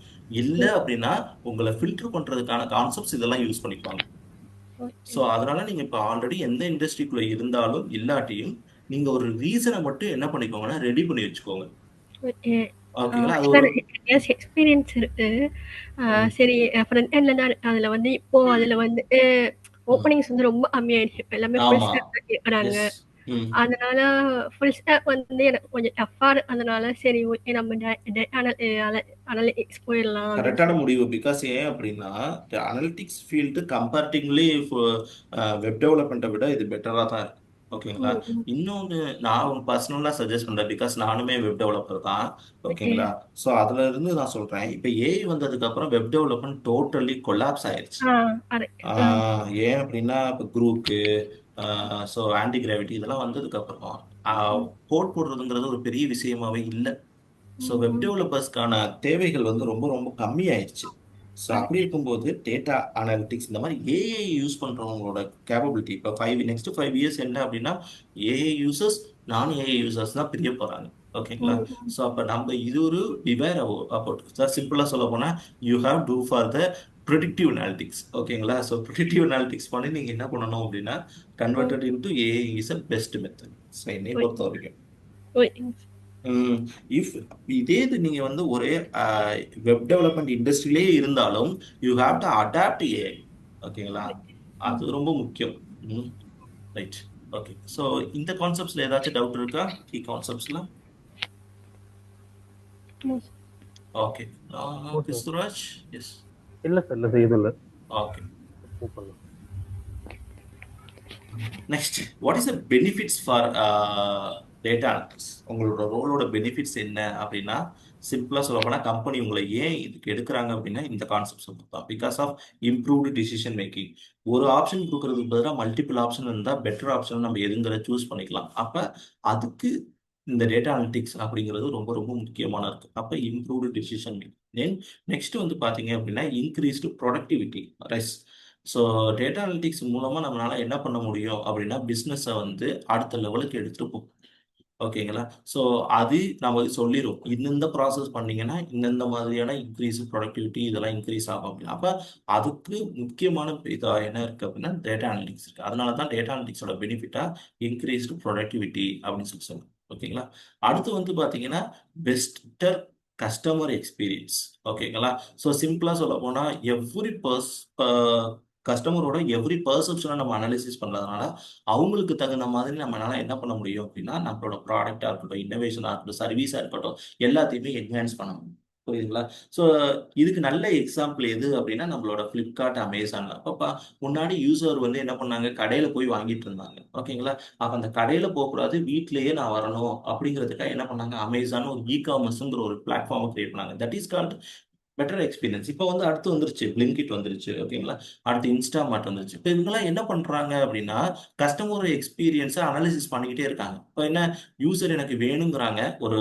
இல்ல அப்படின்னா உங்களை ஃபில்டர் பண்றதுக்கான கான்செப்ட்ஸ் இதெல்லாம் யூஸ் பண்ணிக்குவாங்க. ஓகே. ஸோ அதனால நீங்க இப்போ ஆல்ரெடி எந்த இண்டஸ்ட்ரிக்குள்ள இருந்தாலும் இல்லாட்டியும் நீங்க ஒரு ரீசனை மட்டும் என்ன பண்ணிக்கோங்கன்னா ரெடி பண்ணி வச்சுக்கோங்க. ஓகே. ஓகேங்களா. அது ஆக்சுவலா ஒரு இயர்ஸ் எக்ஸ்பீரியன்ஸ் இருக்கு. ம். சரி ஃப்ரண்ட் எண்ட்ல தான் இருக்கு. அதுல வந்து இப்போ அதுல வந்துட்டு ம். ஓப்பனிங்ஸ் வந்து ரொம்ப கம்மியாயிடுச்சு. இப்ப எல்லாமே ஃபுல் ஆமா. ஸ்டாக் தான் கேக்குறாங்க. எஸ். ம். அதனால ஃபுல் ஸ்டாக் வந்து எனக்கு கொஞ்சம் டஃப்பா இருக்கிறதுனால சரி ஓகே நம்ம அனலிட்டிக்ஸ் போயிடலாம் அப்படின்னு கரெக்டான சொல்லி. முடிவு. பிகாஸ் ஏன் அப்படின்னா அனலிட்டிக்ஸ் ஃபீல்டு கம்பேரிட்டிவ்லி வெப் டெவலப்மெண்ட்டை விட இது பெட்டராக தான் இருக்கு. ஓகேங்களா. ம், ம். இன்னொன்று நான் பர்சனலாக சஜஸ்ட் பண்ணுறேன். பிகாஸ் நானுமே வெப் டெவலப்பர் தான். ஓகே. ஓகேங்களா. ஸோ அதுல இருந்து நான் சொல்றேன். இப்போ ஏஐ வந்ததுக்கு அப்புறம் வெப் டெவலப்மெண்ட் டோட்டலி கொலாப்ஸ் ஆயிருச்சு. கரெக்ட். ஏன் அப்படின்னா இப்போ குரூக்கு ஸோ ஆன்டி கிராவிட்டி இதெல்லாம் வந்ததுக்கு அப்புறம் கோட் போடுறதுங்கிறது ஒரு பெரிய விஷயமாவே இல்லை. ஸோ வெப் டெவலப்பர்ஸ்க்கான தேவைகள் வந்து ரொம்ப ரொம்ப கம்மியாயிடுச்சு. ஸோ அப்படி கரெக்ட். இருக்கும்போது டேட்டா அனாலிட்டிக்ஸ் இந்த மாதிரி ஏஐ யூஸ் பண்றவங்களோட கேப்பபிலிட்டி இப்போ நெக்ஸ்ட் 5 இயர்ஸ் என்ன அப்படின்னா ஏஐ யூசர்ஸ் நான் ஏஐ யூசர்ஸ் தான் பிரிய போறாங்க. ஓகேங்களா. ஸோ அப்போ நம்ம இது ஒரு பிவேர் அபவுட் சார் சிம்பிளாக சொல்ல போனால் you have to for the predictive analytics. ஓகேங்களா. ஸோ ப்ரிடிக்டிவ் அனாலிட்டிக்ஸ் பண்ணி நீங்கள் என்ன பண்ணணும் அப்படின்னா converted into AI is a best method. So என்னை பொறுத்த வரைக்கும் இஃப் இதே இது நீங்க வந்து ஒரே வெப் டெவலப்மெண்ட் இண்டஸ்ட்ரியிலே இருந்தாலும் you have to adapt AI. ஓகேங்களா. அது ரொம்ப முக்கியம். ரைட். ஓகே. ஸோ இந்த கான்செப்ட்ஸ்ல ஏதாச்சும் டவுட் இருக்கா கீ கான்செப்ட்ஸ்ல? ஓகே. ஓ சார். கிறிஸ்துராஜ். எஸ். இல்லை சார், இல்லை சார், இது இல்லை. ஓகே. மூவ் பண்ணலாம். Next what is the benefits for data analytics. உங்களோட ரோலோட பெனிஃபிட்ஸ் என்ன அப்படின்னா சிம்பிளா சொல்ல போனா கம்பெனி உங்களை ஏன் இதுக்கு எடுக்கிறாங்க அப்படின்னா இந்த கான்செப்ட் தான். Because of improved decision making. ஒரு ஆப்ஷன் கொடுக்கறதுக்கு பதிலாக மல்டிபிள் ஆப்ஷன் இருந்தால் பெட்டர் ஆப்ஷன் நம்ம எதுங்கிறத சூஸ் பண்ணிக்கலாம். அப்ப அதுக்கு இந்த டேட்டா அனாலிட்டிக்ஸ் அப்படிங்கிறது ரொம்ப ரொம்ப முக்கியமான இருக்கு. அப்ப improved decision making. Then next வந்து பாத்தீங்க அப்படின்னா இன்க்ரீஸ்டு ப்ரொடக்டிவிட்டி ரெஸ். ஸோ டேட்டா அனாலிட்டிக்ஸ் மூலமா நம்மளால என்ன பண்ண முடியும் அப்படின்னா பிஸ்னஸை வந்து அடுத்த லெவலுக்கு எடுத்துட்டு போகும். ஓகேங்களா. ஸோ அது நம்ம சொல்லிடும் இந்த ப்ராசஸ் பண்ணீங்கன்னா இந்த மாதிரியான இன்க்ரீஸ் ப்ரொடக்டிவிட்டி இதெல்லாம் இன்க்ரீஸ் ஆகும் அப்படின்னு. அப்போ அதுக்கு முக்கியமான இதாக என்ன இருக்கு அப்படின்னா டேட்டா அனாலிட்டிக்ஸ் இருக்கு. அதனால தான் டேட்டா அனாலிட்டிக்ஸோட பெனிஃபிட்டா இன்க்ரீஸ்டு ப்ரொடக்டிவிட்டி அப்படின்னு சொல்லி சொல்லுங்க. ஓகேங்களா. அடுத்து வந்து பார்த்தீங்கன்னா பெஸ்டர் கஸ்டமர் எக்ஸ்பீரியன்ஸ். ஓகேங்களா. ஸோ சிம்பிளா சொல்ல போனா எவ்ரி கஸ்டமரோட எவ்ரி பர்செப்ஷனை நம்ம அனாலிசிஸ் பண்ணதுனால அவங்களுக்கு தகுந்த மாதிரி நம்மளால என்ன பண்ண முடியும் அப்படின்னா நம்மளோட ப்ராடக்டா இருக்கட்டும் இன்னோவேஷனா இருக்கட்டும் சர்வீஸா இருக்கட்டும் எல்லாத்தையுமே என்ஹான்ஸ் பண்ண முடியும். புரியுதுங்களா. ஸோ இதுக்கு நல்ல எக்ஸாம்பிள் எது அப்படின்னா நம்மளோட ஃப்ளிப்கார்ட் அமேசான். அப்பப்பா முன்னாடி யூசர் வந்து என்ன பண்ணாங்க கடையில போய் வாங்கிட்டு இருந்தாங்க. ஓகேங்களா. அப்ப அந்த கடையில போகக்கூடாது வீட்லயே நான் வரணும் அப்படிங்கிறதுக்காக என்ன பண்ணாங்க அமேசான் ஒரு காமர்ஸ்ங்கிற ஒரு பிளாட்ஃபார்ம் கிரியேட் பண்ணாங்க. That is called better experience. இப்போ வந்து அடுத்து வந்துருச்சு பிளிங்கிட் வந்துருச்சு. ஓகேங்களா. அடுத்து இன்ஸ்டாமார்ட் வந்துருச்சு. இப்போ இவங்கெல்லாம் என்ன பண்றாங்க அப்படின்னா கஸ்டமர் எக்ஸ்பீரியன்ஸை அனாலிசிஸ் பண்ணிக்கிட்டே இருக்காங்க. இப்போ என்ன யூசர் எனக்கு வேணுங்கிறாங்க. ஒரு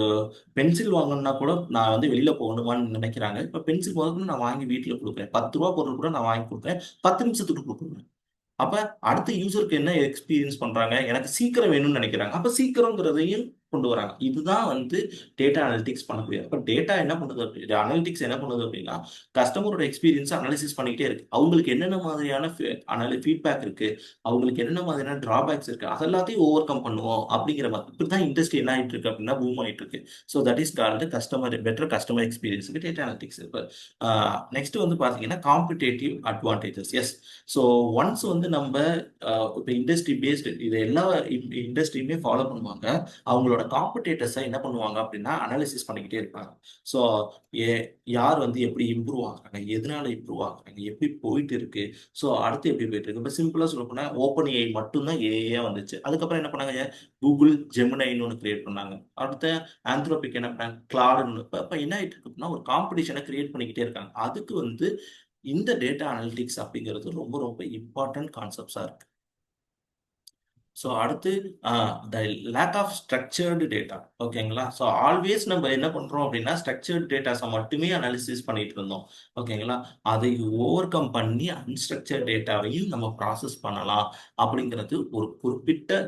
பென்சில் வாங்கணும்னா கூட நான் வந்து வெளியில போகணுமான்னு நினைக்கிறாங்க. இப்போ பென்சில் முதல்ல நான் வாங்கி வீட்டில் கொடுக்குறேன். 10 ரூபா பொருள் கூட நான் வாங்கி கொடுக்குறேன். 10 நிமிஷத்துக்கு கொடுக்குறேன். அப்ப அடுத்த யூசருக்கு என்ன எக்ஸ்பீரியன்ஸ் பண்றாங்க எனக்கு சீக்கிரம் வேணும்னு நினைக்கிறாங்க. அப்ப சீக்கிரங்கிறதையும் கொண்டு வராங்க. இதுதான் வந்து டேட்டா அனலிட்டிக்ஸ் பண்ணக்கூடிய. அப்ப டேட்டா என்ன பண்ணுது அனலிட்டிக்ஸ் என்ன பண்ணுது அப்படின்னா கஸ்டமரோட எக்ஸ்பீரியன்ஸ் அனாலிசிஸ் பண்ணிக்கிட்டே இருக்கு. அவங்களுக்கு என்னென்ன மாதிரியான ஃபீட்பேக் இருக்கு, அவங்களுக்கு என்னென்ன மாதிரியான டிராபேக்ஸ் இருக்கு, அதெல்லாத்தையும் ஓவர் கம் பண்ணுவோம் அப்படிங்கிற மாதிரி. இப்படிதான் இண்டஸ்ட்ரி என்ன ஆயிட்டு இருக்கு அப்படின்னா பூம் ஆயிட்டு இருக்கு. So that is called better customer எக்ஸ்பீரியன்ஸுக்கு டேட்டா அனலிட்டிக்ஸ். இப்போ நெக்ஸ்ட் வந்து பாத்தீங்கன்னா competitive advantages. Yes. So once வந்து நம்ம இப்போ இண்டஸ்ட்ரி பேஸ்டு இது எல்லா இண்டஸ்ட்ரியுமே ஃபாலோ பண்ணுவாங்க. அவங்களோட காம்படேட்டர்ஸை என்ன பண்ணுவாங்க அப்படின்னா அனாலிசிஸ் பண்ணிக்கிட்டே இருப்பாங்க. ஸோ யார் வந்து எப்படி இம்ப்ரூவ் ஆகுறாங்க, எதனால இம்ப்ரூவ் ஆகுறாங்க, எப்படி போயிட்டு இருக்கு, ஸோ அடுத்து எப்படி போயிட்டு இருக்கு. இப்போ சிம்பிளாக சொல்ல போனால் ஓப்பன் ஏஐ மட்டும்தான் ஏஐயா வந்துச்சு. அதுக்கப்புறம் என்ன பண்ணாங்க கூகுள் ஜெமினைன்னு ஒன்று கிரியேட் பண்ணாங்க. அடுத்த ஆந்த்ரோபிக் என்ன பண்ணாங்க கிளாடுன்னு. இப்போ என்ன ஆயிட்டு இருக்கு அப்படின்னா ஒரு காம்படிஷனை கிரியேட் பண்ணிக்கிட்டே இருக்காங்க. அதுக்கு வந்து இந்த டேட்டா அனலிட்டிக்ஸ் அப்படிங்கிறது ரொம்ப ரொம்ப இம்பார்ட்டன்ட் கான்செப்ட்ஸா இருக்கு. ஸோ அடுத்து த லேக் ஆஃப் ஸ்ட்ரக்சர்டு டேட்டா. ஓகேங்களா? ஸோ ஆல்வேஸ் நம்ம என்ன பண்றோம் அப்படின்னா ஸ்ட்ரக்சர்டு டேட்டாஸை மட்டுமே அனாலிசிஸ் பண்ணிட்டு இருந்தோம். ஓகேங்களா? அதை ஓவர் கம் பண்ணி அன்ஸ்ட்ரக்சர்ட் டேட்டாவையும் நம்ம ப்ராசஸ் பண்ணலாம் அப்படிங்கிறது ஒரு குறிப்பிட்ட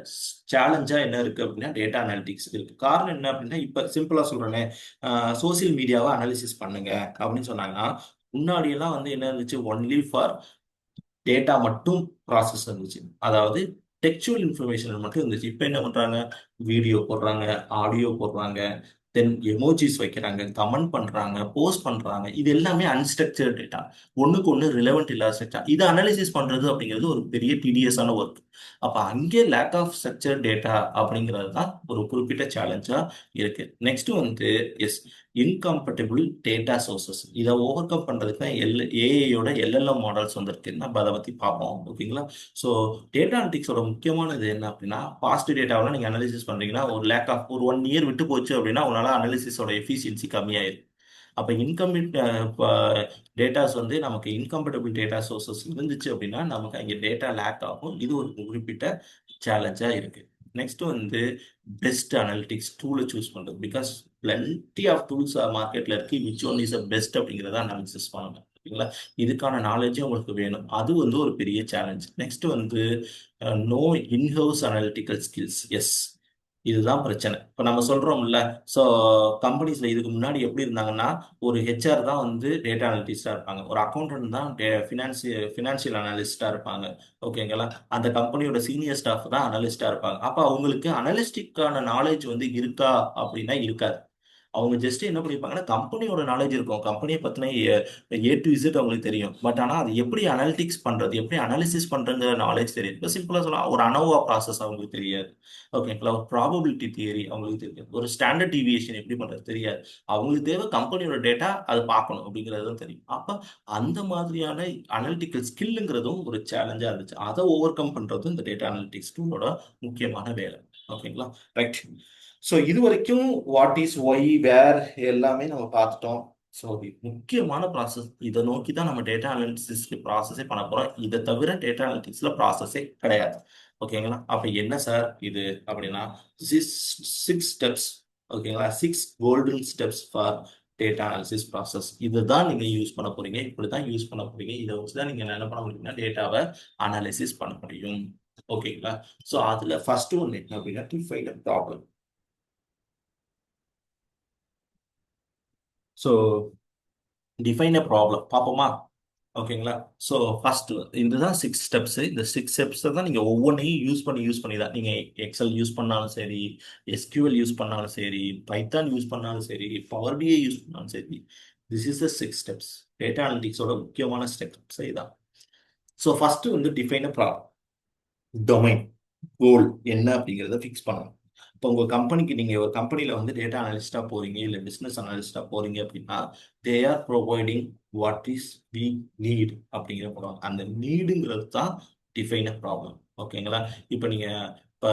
சேலஞ்சா என்ன இருக்கு அப்படின்னா டேட்டா அனாலிட்டிக்ஸ் இருக்கு. காரணம் என்ன அப்படின்னா இப்ப சிம்பிளா சொல்றேனே, சோசியல் மீடியாவை அனாலிசிஸ் பண்ணுங்க அப்படின்னு சொன்னாங்கன்னா முன்னாடி எல்லாம் வந்து என்ன இருந்துச்சு, ஒன்லி ஃபார் டேட்டா மட்டும் ப்ராசஸ் இருந்துச்சு. அதாவது டெக்சுவல் இன்ஃபர்மேஷன் மட்டும் இருந்துச்சு. இப்போ என்ன பண்றாங்க, வீடியோ போடுறாங்க, ஆடியோ போடுறாங்க, தென் எமோஜிஸ் வைக்கிறாங்க, கமெண்ட் பண்றாங்க, போஸ்ட் பண்றாங்க. இது எல்லாமே அன்ஸ்ட்ரக்சர்ட் டேட்டா, ஒண்ணுக்கு ஒன்று ரிலவெண்ட் இல்லாத ஸ்ட்ரக்சர். இதை அனாலிசிஸ் பண்றது அப்படிங்கிறது ஒரு பெரிய டிடிஎஸான ஒர்க். அப்ப அங்கே லேக் ஆஃப் ஸ்ட்ரக்சர் டேட்டா அப்படிங்கிறது தான் ஒரு குறிப்பிட்ட சேலஞ்சா இருக்கு. நெக்ஸ்ட் வந்து எஸ் இன்கம்பேட்டபிள் டேட்டா சோர்சஸ். இதை ஓவர் கம் பண்றதுக்கு தான் ஏஐயோட எல்எல்எம் மாடல்ஸ் வந்திருக்கு. நம்ம அதை பத்தி பார்ப்போம். ஓகேங்களா? ஸோ டேட்டா அனலிட்டிக்ஸோட முக்கியமானது என்ன அப்படின்னா பாஸ்ட் டேட்டாவெல்லாம் நீங்க அனாலிசிஸ் பண்றீங்கன்னா ஒரு லேக் ஆஃப் ஒரு 1 இயர் விட்டு போச்சு அப்படின்னா உங்களால அனாலிசிஸோட எஃபிஷியன்சி கம்மியாயிரும். அப்ப இன்கம்ப்ளீட் டேட்டாஸ் வந்து நமக்கு இன்கம்பேட்டபிள் டேட்டா சோர்சஸ் இருந்துச்சு அப்படின்னா நமக்கு அங்கே டேட்டா லேக் ஆகும். இது ஒரு குறிப்பிட்ட சேலஞ்சா இருக்கு. நெக்ஸ்ட் வந்து பெஸ்ட் அனலிட்டிக்ஸ் டூலை சூஸ் பண்றது. பிகாஸ் பிளென்டி ஆஃப் டூல்ஸ் மார்க்கெட்ல இருக்கு, விச் ஒன் இஸ் பெஸ்ட் அப்படிங்கிறத அனாலிசிஸ் பண்ணணும். ஓகேங்களா? இதுக்கான நாலேஜும் உங்களுக்கு வேணும். அது வந்து ஒரு பெரிய சேலஞ்ச். நெக்ஸ்ட் வந்து no in house analytical skills. Yes, இதுதான் பிரச்சனை. இப்போ நம்ம சொல்றோம்ல, ஸோ கம்பெனிஸ்ல இதுக்கு முன்னாடி எப்படி இருந்தாங்கன்னா ஒரு ஹெச்ஆர் தான் வந்து டேட்டா அனலிட்டிஸ்டா இருப்பாங்க, ஒரு அக்கௌண்டன்ட் தான் ஃபினான்சியல் அனாலிஸ்டா இருப்பாங்க. ஓகேங்களா? அந்த கம்பெனியோட சீனியர் ஸ்டாஃப் தான் அனலிஸ்டா இருப்பாங்க. அப்போ அவங்களுக்கு அனலிஸ்டிக்கான நாலேஜ் வந்து இருக்கா அப்படின்னா இருக்காது. அவங்க ஜஸ்ட் என்ன பண்ணிருப்பாங்கன்னா கம்பெனியோட நாலேஜ் இருக்கும், கம்பெனியை பத்தின A to Z அவங்களுக்கு தெரியும். பட் ஆனால் அது எப்படி அனாலிட்டிக்ஸ் பண்றது, எப்படி அனாலிசிஸ் பண்றங்கிற நாலேஜ் தெரியும். இப்போ சிம்பிளா சொல்லலாம், ஒரு அனோவா ப்ராசஸ் அவங்களுக்கு தெரியாது. ஓகேங்களா? ஒரு ப்ராபபிலிட்டி தியரி அவங்களுக்கு தெரியாது, ஒரு ஸ்டாண்டர்ட் டிவியேஷன் எப்படி பண்றது தெரியாது. அவங்களுக்கு தேவை கம்பெனியோட டேட்டா, அது பார்க்கணும் அப்படிங்கிறது தான் தெரியும். அப்ப அந்த மாதிரியான அனாலிட்டிக்கல் ஸ்கில்லுங்கிறதும் ஒரு சேலஞ்சா இருந்துச்சு. அதை ஓவர் கம் பண்றதும் இந்த டேட்டா அனாலிட்டிக்ஸ் டூலோட முக்கியமான வேலை. ஓகேங்களா? ரைட். ஸோ இது வரைக்கும் வாட் இஸ் ஒய் வேர் எல்லாமே நம்ம பார்த்துட்டோம். ஸோ முக்கியமான ப்ராசஸ், இதை நோக்கி தான் நம்ம டேட்டா அனாலிசிஸ்க்கு ப்ராசஸே பண்ண போறோம். இதை தவிர டேட்டா அனாலிட்டிக்ஸ்ல ப்ராசஸே கிடையாது. ஓகேங்களா? அப்ப என்ன சார் இது அப்படின்னா 6 ஸ்டெப்ஸ். ஓகேங்களா? 6 golden steps for data analysis process. இதுதான் நீங்க யூஸ் பண்ண போறீங்க, இப்படிதான் யூஸ் பண்ண போறீங்க. இதை வச்சுதான் நீங்க என்ன பண்ண முடியும்னா டேட்டாவை அனாலிசிஸ் பண்ண முடியும். ஓகேங்களா? ஸோ அதுல ஃபர்ஸ்ட் ஒன்று என்ன அப்படின்னா define problem. So define a problem பார்ப்போமா? ஓகேங்களா? ஸோ ஃபர்ஸ்ட் இதுதான் 6 ஸ்டெப்ஸ். இந்த 6 ஸ்டெப்ஸ் தான் நீங்கள் ஒவ்வொன்றையும் யூஸ் பண்ணி தான் நீங்கள் எக்ஸல் யூஸ் பண்ணாலும் சரி, எஸ்கியூஎல் யூஸ் பண்ணாலும் சரி, பைத்தான் யூஸ் பண்ணாலும் சரி, பவர் பிஐ யூஸ் பண்ணாலும் சரி, this is the 6 steps. Data அனலிட்டிக்ஸோட முக்கியமான ஸ்டெப்ஸ் இதுதான். ஸோ ஃபர்ஸ்ட் வந்து define a problem. Domain goal என்ன அப்படிங்கிறத ஃபிக்ஸ் பண்ணணும். இப்போ உங்க கம்பெனிக்கு நீங்க ஒரு கம்பெனில வந்து டேட்டா அனலிஸ்டா போறீங்க, இல்ல பிசினஸ் அனலிஸ்டா போறீங்க அப்படின்னா they are providing what is we need அப்படிங்கிற போடுவாங்க. அந்த நீடுங்கிறது தான் டிஃபைன் அ ப்ராப்ளம். ஓகேங்களா? இப்போ நீங்க இப்போ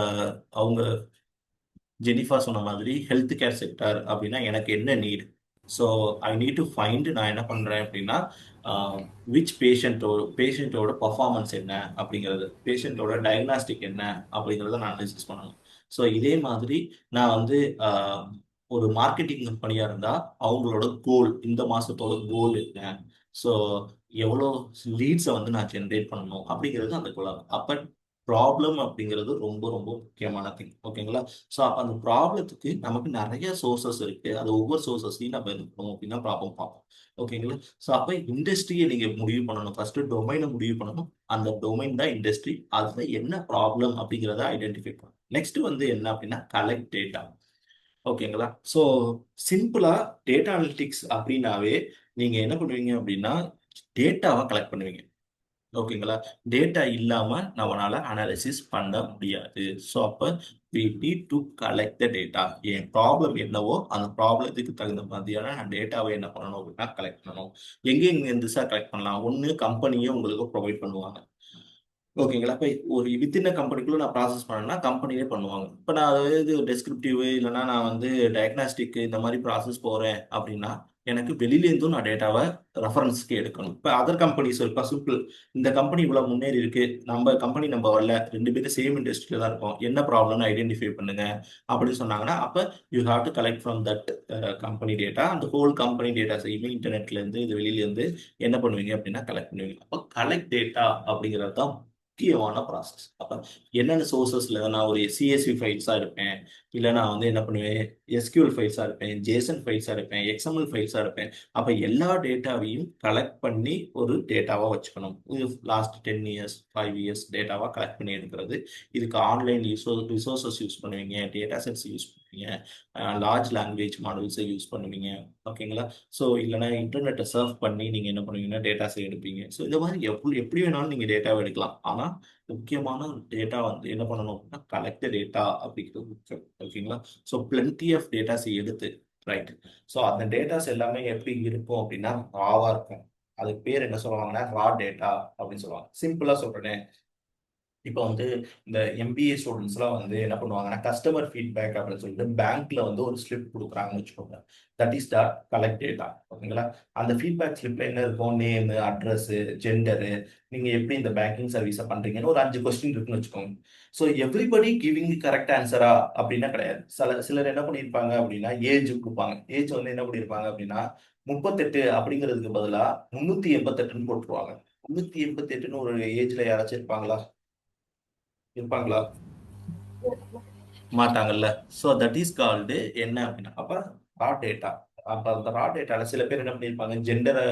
அவங்க ஜெனிஃபா சொன்ன மாதிரி ஹெல்த் கேர் செக்டர் அப்படின்னா எனக்கு என்ன need, so I need to find, நான் என்ன பண்றேன் அப்படின்னா விச் பேஷண்ட்டோட பர்ஃபார்மன்ஸ் என்ன அப்படிங்கிறது, பேஷண்ட்டோட டயக்னாஸ்டிக் என்ன அப்படிங்கிறத நான் அனலிசிஸ் பண்ணணும். ஸோ இதே மாதிரி நான் வந்து ஒரு மார்க்கெட்டிங் கம்பெனியா இருந்தா அவங்களோட கோல், இந்த மாசத்தோட கோல் என்ன, ஸோ எவ்வளோ லீட்ஸை வந்து நான் ஜென்ரேட் பண்ணணும் அப்படிங்கிறது அந்த கோல். அப்ப ப்ராப்ளம் அப்படிங்கிறது ரொம்ப ரொம்ப முக்கியமான திங். ஓகேங்களா? ஸோ அப்போ அந்த ப்ராப்ளத்துக்கு நமக்கு நிறைய சோர்சஸ் இருக்கு. அது ஒவ்வொரு சோர்சஸையும் நம்ம இருக்கணும் அப்படின்னா ப்ராப்ளம் பார்ப்போம். ஓகேங்களா? ஸோ அப்போ இண்டஸ்ட்ரியை நீங்க முடிவு பண்ணணும். ஃபர்ஸ்ட் டொமைனை முடிவு பண்ணணும். அந்த டொமைன் தான் இண்டஸ்ட்ரி. அதுல என்ன ப்ராப்ளம் அப்படிங்கிறத ஐடென்டிஃபை பண்ணணும். நெக்ஸ்ட் வந்து என்ன அப்படின்னா கலெக்ட் டேட்டா. ஓகேங்களா? ஸோ சிம்பிளா டேட்டா அனலிட்டிக்ஸ் அப்படின்னாவே நீங்க என்ன பண்ணுவீங்க அப்படின்னா டேட்டாவை கலெக்ட் பண்ணுவீங்க. ஓகேங்களா? டேட்டா இல்லாம நம்மளால அனாலிசிஸ் பண்ண முடியாது. ஸோ அப்ப we need to collect the data. N problem என்னவோ அந்த ப்ராப்ளத்துக்கு தகுந்த மாதிரியான நான் டேட்டாவை என்ன பண்ணணும் அப்படின்னா கலெக்ட் பண்ணணும். எங்க இருந்து சார் கலெக்ட் பண்ணலாம்? ஒன்று கம்பெனியே உங்களுக்கு ப்ரொவைட் பண்ணுவாங்க. ஓகேங்களா? இப்போ ஒரு வித்தின் கம்பெனிக்குள்ள நான் ப்ராசஸ் பண்ணேன்னா கம்பெனியே பண்ணுவாங்க. இப்போ நான் அதாவது டெஸ்கிரிப்டிவ் இல்லைன்னா நான் வந்து டயக்னாஸ்டிக் இந்த மாதிரி ப்ராசஸ் போறேன் அப்படின்னா எனக்கு வெளியிலேருந்தும் நான் டேட்டாவை ரெஃபரன்ஸ்க்கு எடுக்கணும். இப்போ அதர் கம்பெனிஸ் இருக்கா, சிம்பிள். இந்த கம்பெனி இவ்வளவு முன்னேறி இருக்கு, நம்ம கம்பெனி நம்ம வரல, ரெண்டு பேரும் சேம் இண்டஸ்ட்ரியில தான் இருக்கோம், என்ன ப்ராப்ளம்னு ஐடென்டிஃபை பண்ணுங்க அப்படின்னு சொன்னாங்கன்னா, அப்போ you have to collect from that company data. அந்த ஹோல் கம்பெனி டேட்டா செய்யுமே இன்டர்நெட்ல இருந்து இது வெளியில இருந்து என்ன பண்ணுவீங்க அப்படின்னா கலெக்ட் பண்ணுவீங்க. அப்போ கலெக்ட் டேட்டா அப்படிங்கிறது தான் முக்கியமான ப்ராசஸ். அப்போ என்னென்ன சோர்சஸ்ல நான் ஒரு சிஎஸ்வி ஃபைல்ஸா இருப்பேன், இல்லை நான் வந்து என்ன பண்ணுவேன், எஸ்கியூஎல் ஃபைல்ஸா இருப்பேன், ஜேசன் ஃபைல்ஸா இருப்பேன், எக்ஸ்எம்எல் ஃபைல்ஸா இருப்பேன். அப்போ எல்லா டேட்டாவையும் கலெக்ட் பண்ணி ஒரு டேட்டாவா வச்சுக்கணும். இது லாஸ்ட் 10 இயர்ஸ் 5 இயர்ஸ் டேட்டாவா கலெக்ட் பண்ணி எடுக்கிறது. இதுக்கு ஆன்லைன் ரிசோர்சஸ் யூஸ் பண்ணுவீங்க, டேட்டா செட்ஸ் யூஸ் பண்ணுவீங்க, லார்ஜ் லாங்குவேஜ் மாடல்ஸை யூஸ் பண்ணுவீங்க. ஓகேங்களா? ஸோ இல்லைன்னா இன்டர்நெட்டை சர்ஃப் பண்ணி நீங்கள் என்ன பண்ணுவீங்கன்னா டேட்டாஸை எடுப்பீங்க. ஸோ இந்த மாதிரி எப்படி வேணாலும் நீங்கள் டேட்டாவை எடுக்கலாம். ஆனால் முக்கியமான டேட்டா வந்து என்ன பண்ணணும் அப்படின்னா கலெக்ட் டேட்டா அப்படிங்கிறது முக்கியம். ஓகேங்களா? ஸோ பிளென்டி ஆஃப் டேட்டாஸை எடுத்து, ரைட். ஸோ அந்த டேட்டாஸ் எல்லாமே எப்படி இருக்கும் அப்படின்னா ராவா இருக்கும். அதுக்கு பேர் என்ன சொல்லுவாங்கன்னா ரா டேட்டா அப்படின்னு சொல்லுவாங்க. சிம்பிளா சொல்றேன். இப்போ வந்து இந்த எம்பிஏ ஸ்டூடெண்ட்ஸ்லாம் வந்து என்ன பண்ணுவாங்கன்னா கஸ்டமர் ஃபீட்பேக் அப்படின்னு சொல்லிட்டு பேங்க்ல வந்து ஒரு ஸ்லிப் கொடுக்குறாங்கன்னு வச்சுக்கோங்க. That is the collect data. ஓகேங்களா? அந்த ஃபீட்பேக் ஸ்லிப்ல என்ன இருக்கும், நேமு, அட்ரஸ், ஜெண்டரு, நீங்க எப்படி இந்த பேங்கிங் சர்வீஸை பண்றீங்கன்னு ஒரு 5 கொஸ்டின் இருக்குன்னு வச்சுக்கோங்க. ஸோ எவ்ரிபடி கிவிங் கரெக்ட் ஆன்சரா அப்படின்னா கிடையாது. சிலர் என்ன பண்ணியிருப்பாங்க அப்படின்னா ஏஜ் கொடுப்பாங்க. ஏஜ் வந்து என்ன பண்ணியிருப்பாங்க அப்படின்னா 38 அப்படிங்கிறதுக்கு பதிலாக 388ன்னு போட்டுருவாங்க. 388ன்னு ஒரு ஏஜ்ல யாராச்சும் இருப்பாங்களா? மாட்டாங்கல்ல. ஸோ தட் இஸ் கால்டு என்ன அப்படின்னா அப்ப ரா டேட்டா. அப்ப அந்த ரா டேட்டால சில பேர் என்ன பண்ணியிருப்பாங்க, ஜெண்டரை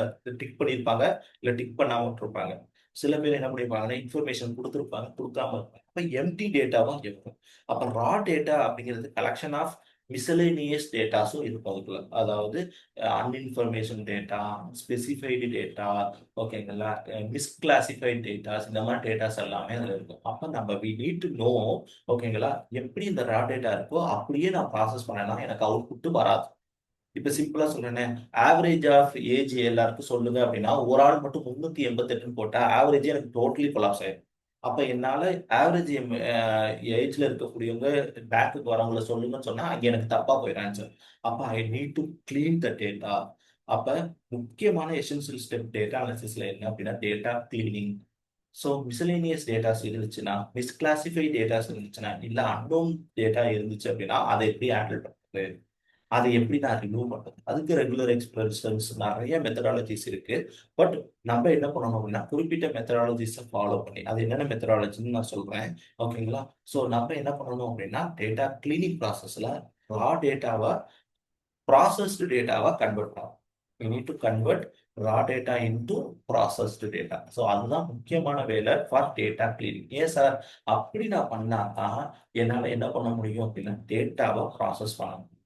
டிக் பண்ணியிருப்பாங்க, இல்ல டிக் பண்ணாம விட்டுருப்பாங்க. சில பேர் என்ன பண்ணியிருப்பாங்கன்னா இன்ஃபர்மேஷன் கொடுத்துருப்பாங்க, கொடுக்காம இருப்பாங்க. அப்ப எம்டி டேட்டாவும் இருக்கும். அப்ப ரா டேட்டா அப்படிங்கிறது கலெக்ஷன் ஆஃப் மிசலேனியஸ் டேட்டாஸும் இருக்கும் அதுக்குள்ள. அதாவது அன்இன்ஃபர்மேஷன் டேட்டா, ஸ்பெசிஃபைடு டேட்டா, ஓகேங்களா, மிஸ்கிளாசிஃபைட் டேட்டாஸ், இந்த மாதிரி டேட்டாஸ் எல்லாமே அதில் இருக்கும். அப்போ நம்ம வி நீட் டு நோ, ஓகேங்களா, எப்படி இந்த ரா டேட்டா இருக்கோ அப்படியே நான் ப்ராசஸ் பண்ணேன்னா எனக்கு அவுட்புட் வராது. இப்ப சிம்பிளா சொல்றேனே, ஆவரேஜ் ஆஃப் ஏஜ் எல்லாருக்கும் சொல்லுங்க அப்படின்னா ஒரு ஆள் மட்டும் 388 போட்டா ஆவரேஜ் எனக்கு டோட்டலி கொலாப்ஸ் ஆயிடும். அப்ப என்னால ஆவரேஜ் ஏஜ்ல இருக்கக்கூடியவங்க பேக்குக்கு வரவங்கள சொல்லுங்கன்னு சொன்னா அங்க எனக்கு தப்பா போயிடும் ஆன்சர். அப்ப ஐ need to clean the data. அப்ப முக்கியமான எசென்சியல் ஸ்டெப் டேட்டா அனாலிசிஸ்ல என்ன அப்படின்னா data cleaning. So miscellaneous datas இருந்துச்சுன்னா, மிஸ்கிளாசிஃபைட் டேட்டாஸ் இருந்துச்சுன்னா, இல்ல அன்னோன் டேட்டா இருந்துச்சு அப்படின்னா அதை எப்படி ஹேண்டில் பண்றது, அதை எப்படி நான் ரிமூவ் பண்றது, அதுக்கு ரெகுலர் எக்ஸ்பிரஷன்ஸ் நிறைய மெத்தடாலஜிஸ் இருக்கு. பட் நம்ம என்ன பண்ணணும் அப்படின்னா குறிப்பிட்ட மெத்தடாலஜிஸை ஃபாலோ பண்ணி, அது என்னென்ன மெத்தடாலஜின்னு நான் சொல்றேன். ஓகேங்களா? ஸோ நம்ம என்ன பண்ணணும் அப்படின்னா டேட்டா கிளீனிங் ப்ராசஸ்ல ரா டேட்டாவை ப்ராசஸ்டு டேட்டாவா கன்வெர்ட் பண்ணணும். we need to convert raw data into processed data. So அதுதான் முக்கியமான வேலை ஃபார் டேட்டா கிளீனிங். ஏன் சார் அப்படி நான் பண்ணாதான் என்னால் என்ன பண்ண முடியும் அப்படின்னா டேட்டாவை ப்ராசஸ் பண்ண முடியும்,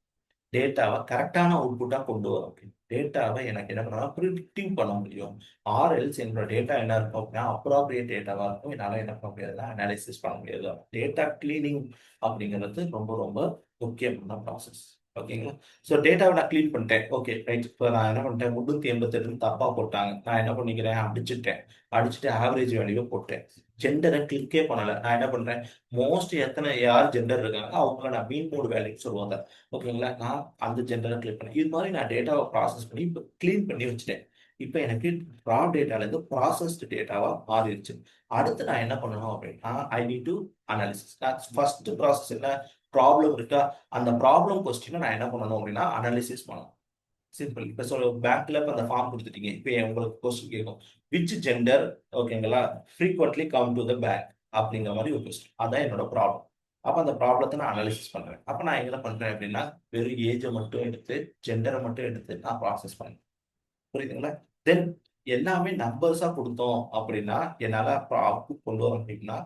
டேட்டாவை கரெக்டான அவுட்புட்டாக கொண்டு வர முடியும், டேட்டாவை எனக்கு என்ன பண்ணலாம் ப்ரிடிக்டிவ் பண்ண முடியும். ஆர்எல்ஸ் என்னோட டேட்டா என்ன இருக்கும் அப்படின்னா அப்ராப்ரியேட் டேட்டாவாக இருக்கும், என்னால் என்ன பண்ண முடியாதுன்னா அனாலிசிஸ் பண்ண முடியாது. டேட்டா கிளீனிங் அப்படிங்கிறது ரொம்ப ரொம்ப முக்கியமான ப்ராசஸ். ஓகேங்களா? ஸோ டேட்டாவை நான் க்ளீன் பண்ணிட்டேன். Okay right. இப்போ நான் என்ன பண்ணிட்டேன், 388 தப்பா போட்டாங்க. நான் என்ன பண்ணிக்கிறேன், அடிச்சுட்டு ஆவரேஜ் வேல்யூவை போட்டேன். ஜெண்டரை கிளிக்கே பண்ணலை. நான் என்ன பண்றேன், மோஸ்ட் யார் ஜெண்டர் இருக்காங்க அவங்கள நான் மீன் மோட் வேல்யூ சொல்லுவாங்க. ஓகேங்களா? நான் அந்த ஜெண்டரை கிளிக் பண்ணேன். இது மாதிரி நான் டேட்டாவை ப்ராசஸ் பண்ணி இப்போ க்ளீன் பண்ணி வச்சுட்டேன். இப்போ எனக்கு ரா டேட்டாலேருந்து ப்ராசஸ்டு டேட்டாவா மாறிடுச்சு. அடுத்து நான் என்ன பண்ணணும் அப்படின்னா ஐ need to analysis. First process என்ன, ப்ராப்ளம் இருக்கா, அந்த ப்ராப்ளம் கொஸ்டினை நான் என்ன பண்ணணும் அப்படின்னா அனாலிசிஸ் பண்ணணும். சிம்பிள். இப்போ பேங்க்ல இப்போ அந்த ஃபார்ம் கொடுத்துட்டீங்க. இப்போ உங்களுக்கு கொஸ்டின் கேட்கும், விச் ஜெண்டர், ஓகேங்களா, frequently come to the bank அப்படிங்கிற மாதிரி ஒரு கொஸ்டின். அதான் என்னோட ப்ராப்ளம். அப்போ அந்த ப்ராப்ளத்தை நான் அனாலிசிஸ் பண்றேன். அப்போ நான் என்ன பண்றேன் அப்படின்னா வெறும் ஏஜை மட்டும் எடுத்து ஜெண்டரை மட்டும் எடுத்து நான் ப்ராசஸ் பண்ணேன். புரியுதுங்களா? தென் எல்லாமே நம்பர்ஸா கொடுத்தோம் அப்படின்னா என்னால அவுட்புட் கொண்டு வர முடியும்னா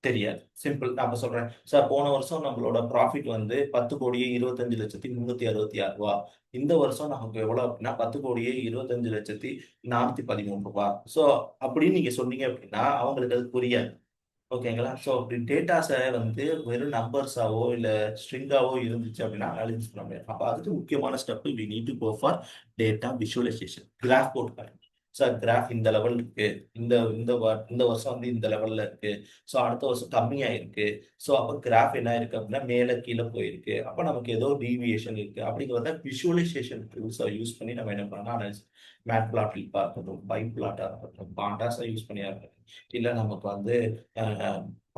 தெரியாது. சிம்பிள். நான் இப்ப சொல்றேன் சார், போன வருஷம் நம்மளோட ப்ராஃபிட் வந்து 10,25,26,000 ரூபா. இந்த வருஷம் நமக்கு எவ்வளவு அப்படின்னா 10,25,413 ரூபா. ஸோ அப்படின்னு நீங்க சொன்னீங்க அப்படின்னா அவங்களுக்கு அது புரியாது. ஓகேங்களா? ஸோ அப்படி டேட்டாஸை வந்து வெறும் நம்பர்ஸாவோ இல்ல ஸ்ட்ரிங்காவோ இருந்துச்சு அப்படின்னா அனாலிசிஸ் பண்ண முடியாது. அப்போ அதுக்கு முக்கியமான step we need to go for data visualisation. Graph போட்டு ஸோ கிராஃப் இந்த லெவல் இருக்கு, இந்த இந்த இந்த வருஷம் வந்து இந்த லெவல்ல இருக்கு, ஸோ அடுத்த வருஷம் கம்மியா இருக்கு. ஸோ அப்போ கிராஃப் என்ன இருக்கு அப்படின்னா மேலே கீழே போயிருக்கு, அப்போ நமக்கு ஏதோ டீவியேஷன் இருக்கு அப்படிங்கிறத விஷுவலைசேஷன் டூல்ஸை யூஸ் பண்ணி நம்ம என்ன பண்ணலாம், மேட் பிளாட் இருக்கட்டும், பை பிளாட்டா இருக்கட்டும், பாண்டாஸா யூஸ் பண்ணியா இருக்கட்டும், இல்லை நமக்கு வந்து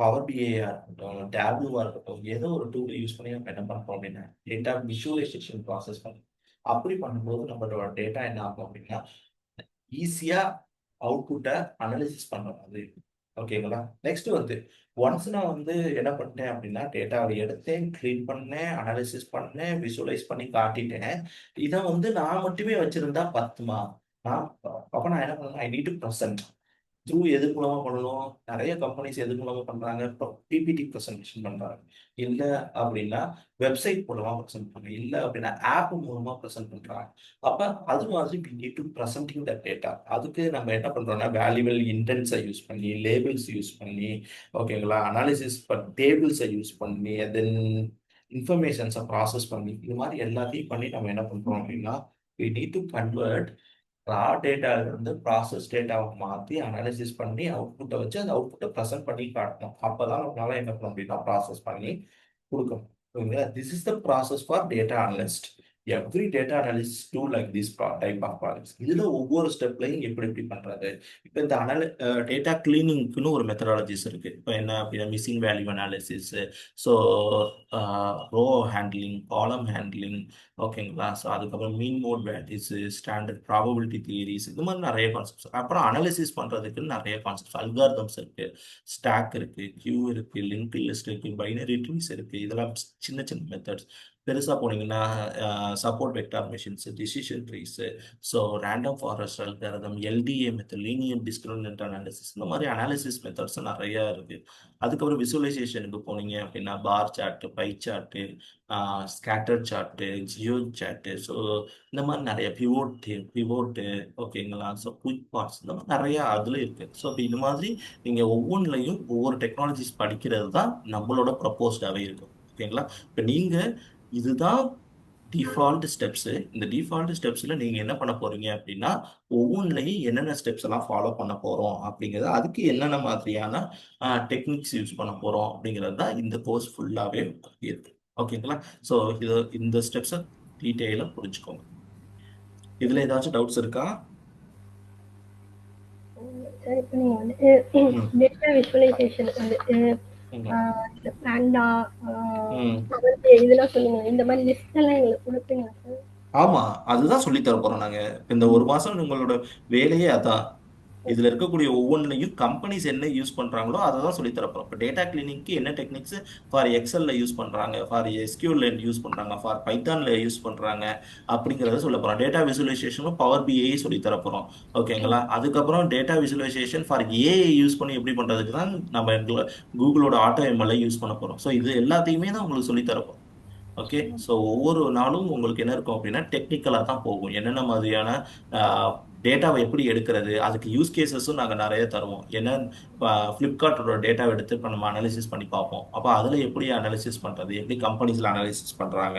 பவர் பிஏயா இருக்கட்டும், டேப்லூவா இருக்கட்டும், ஏதோ ஒரு டூல் யூஸ் பண்ணி நம்ம என்ன பண்ணுறோம் அப்படின்னா டேட்டா விஷுவலைசேஷன் ப்ராசஸ் பண்ணுறோம். அப்படி பண்ணும்போது நம்மளோட டேட்டா என்ன ஆகும் அப்படின்னா ஈஸியா அவுட்புட்டை அனலிசிஸ் பண்ற மாதிரி. ஓகேங்களா? நெக்ஸ்ட் வந்து ஒன்ஸ் நான் வந்து என்ன பண்ணிட்டேன் அப்படின்னா டேட்டாவை எடுத்தேன், கிளீன் பண்ணேன், அனாலிசிஸ் பண்ணேன், விஷுவலைஸ் பண்ணி காட்டிட்டேன். இதை வந்து நான் மட்டுமே வச்சிருந்தா பத்துமா? நான் அப்ப நான் என்ன பண்ணணும், ஐ நீட் டு ப்ரெசென்ட் த்ரூ எது மூலமா பண்ணணும், நிறைய கம்பெனிஸ் எது மூலமா பண்றாங்க, இப்போ பிபிடி ப்ரெசன்டேஷன் பண்றாங்க, இல்ல அப்படின்னா வெப்சைட் மூலமா ப்ரெசென்ட் பண்றாங்க, இல்ல அப்படின்னா ஆப் மூலமா ப்ரெசென்ட் பண்றாங்க. அப்ப அது மாதிரி we need to presenting the data. அதுக்கு நம்ம என்ன பண்றோம்னா வேல்யூபிள் இன்டென்ட்ஸை யூஸ் பண்ணி, லேபிள்ஸ் யூஸ் பண்ணி, ஓகேங்களா, அனாலிசிஸ் டேபிள்ஸை யூஸ் பண்ணி, தென் இன்ஃபர்மேஷன்ஸை ப்ராசஸ் பண்ணி, இது மாதிரி எல்லாத்தையும் பண்ணி நம்ம என்ன பண்றோம் அப்படின்னா we need to convert ரா டேட்டால இருந்து ப்ராசஸ் டேட்டாவை மாற்றி அனாலிசிஸ் பண்ணி அவுட்புட்டை வச்சு அந்த அவுட்புட்டை ப்ரெசென்ட் பண்ணி காட்டணும். அப்பதான் நம்மளால என்ன பண்ண முடியும், ப்ராசஸ் பண்ணி கொடுக்கணும். ஓகேங்களா? This is the process for data analyst. Every data analyst do like this type of projects. இதுல ஒவ்வொரு ஸ்டெப்லையும் எப்படி எப்படி பண்றது. இப்போ இந்த டேட்டா கிளீனிங்க்குன்னு ஒரு மெத்தடாலஜிஸ் இருக்கு. இப்போ என்ன அப்படின்னா missing value analysis, so row handling, column handling, ஓகேங்களா. ஸோ அதுக்கப்புறம் mean mode values, standard probability theories, இது மாதிரி நிறைய கான்செப்ட்ஸ். அப்புறம் அனாலிசிஸ் பண்றதுக்கு நிறைய கான்செப்ட்ஸ், அல்காரிதம்ஸ் இருக்கு, ஸ்டாக் இருக்கு, கியூ இருக்கு, லிங்க் லிஸ்ட் இருக்கு, பைனரி ட்ரீஸ் இருக்கு. இதெல்லாம் சின்ன சின்ன மெத்தட்ஸ். பெருசா போனீங்கன்னா support vector machines, decision trees, so random forest algorithm, LDA method, linear discriminant analysis, இந்த மாதிரி அனாலிசிஸ் மெத்தட்ஸ் நிறைய இருக்கு. அதுக்கப்புறம் விசுவலைசேஷனுக்கு போனீங்க அப்படின்னா bar chart, pie chart, scatter chart, geo chart, so இந்த மாதிரி நிறைய பிவோட்டு, ஓகேங்களா. ஸோ குயிக் பார்ட்ஸ், இந்த மாதிரி நிறைய அதுல இருக்கு. ஸோ இப்போ இது மாதிரி நீங்க ஒவ்வொன்றிலையும் ஒவ்வொரு டெக்னாலஜிஸ் படிக்கிறது தான் நம்மளோட ப்ரப்போஸ்டாவே இருக்கும். ஓகேங்களா? இப்போ நீங்க இதுதான் டிஃபால்ட் ஸ்டெப்ஸ். இந்த டிஃபால்ட் ஸ்டெப்ஸ்ல நீங்க என்ன பண்ண போறீங்க அப்படின்னா ஒவ்வொன்றிலையும் என்னென்ன ஸ்டெப்ஸ் எல்லாம் ஃபாலோ பண்ண போறோம் அப்படிங்கிறது, அதுக்கு என்னென்ன மாதிரியான டெக்னிக்ஸ் யூஸ் பண்ண போறோம் அப்படிங்கிறது தான் இந்த கோர்ஸ் ஃபுல்லாவே இருக்கு. ஓகேங்களா? ஸோ இது இந்த ஸ்டெப்ஸை டீட்டெயிலாக புரிஞ்சுக்கோங்க. இதுல ஏதாச்சும் டவுட்ஸ் இருக்கா? சரி, இப்போ நீங்க வந்து டேட்டா விஷுவலைசேஷன் வந்துட்டு இந்த பேண்டா, இதெல்லாம் சொல்லுங்க. இந்த மாதிரி லிஸ்ட் எல்லாம் எங்களுக்கு கொடுப்பீங்களா சார்? ஆமா, அதுதான் சொல்லி தர போறோம் நாங்க. இந்த ஒரு மாசம் உங்களோட வேலையே அதான். இதுல இருக்கக்கூடிய ஒவ்வொன்றையும் கம்பெனிஸ் என்ன யூஸ் பண்றாங்களோ அதை தான் சொல்லி தரப்போம். இப்போ டேட்டா கிளீனிங்க்கு என்ன டெக்னிக்ஸ் ஃபார் எக்ஸல்ல யூஸ் பண்றாங்க, ஃபார் எஸ்கியூஎல்ல யூஸ் பண்றாங்க, ஃபார் பைத்தான்ல யூஸ் பண்றாங்க அப்படிங்கறத சொல்ல போறோம். டேட்டா விசுவலைசேஷனும் பவர் பிஐ சொல்லி தரப்போறோம். ஓகேங்களா? அதுக்கப்புறம் data visualisation for AI use பண்ணி எப்படி பண்றதுக்கு தான் நம்ம கூகுளோட ஆட்டோ எம்எல்ஐ யூஸ் பண்ண போறோம். ஸோ இது எல்லாத்தையுமே தான் உங்களுக்கு சொல்லி தரப்போம். ஓகே. ஸோ ஒவ்வொரு நாளும் உங்களுக்கு என்ன இருக்கும் அப்படின்னா டெக்னிக்கலாக தான் போகும். என்னென்ன மாதிரியான டேட்டாவை எப்படி எடுக்கிறது, அதுக்கு யூஸ் கேசஸும் நாங்கள் நிறைய தருவோம். ஏன்னா ஃப்ளிப்கார்ட்டோட டேட்டாவை எடுத்து இப்போ நம்ம அனாலிசிஸ் பண்ணி பார்ப்போம். அப்போ அதில் எப்படி அனாலிசிஸ் பண்ணுறது, எப்படி கம்பெனிஸில் அனாலிசிஸ் பண்ணுறாங்க,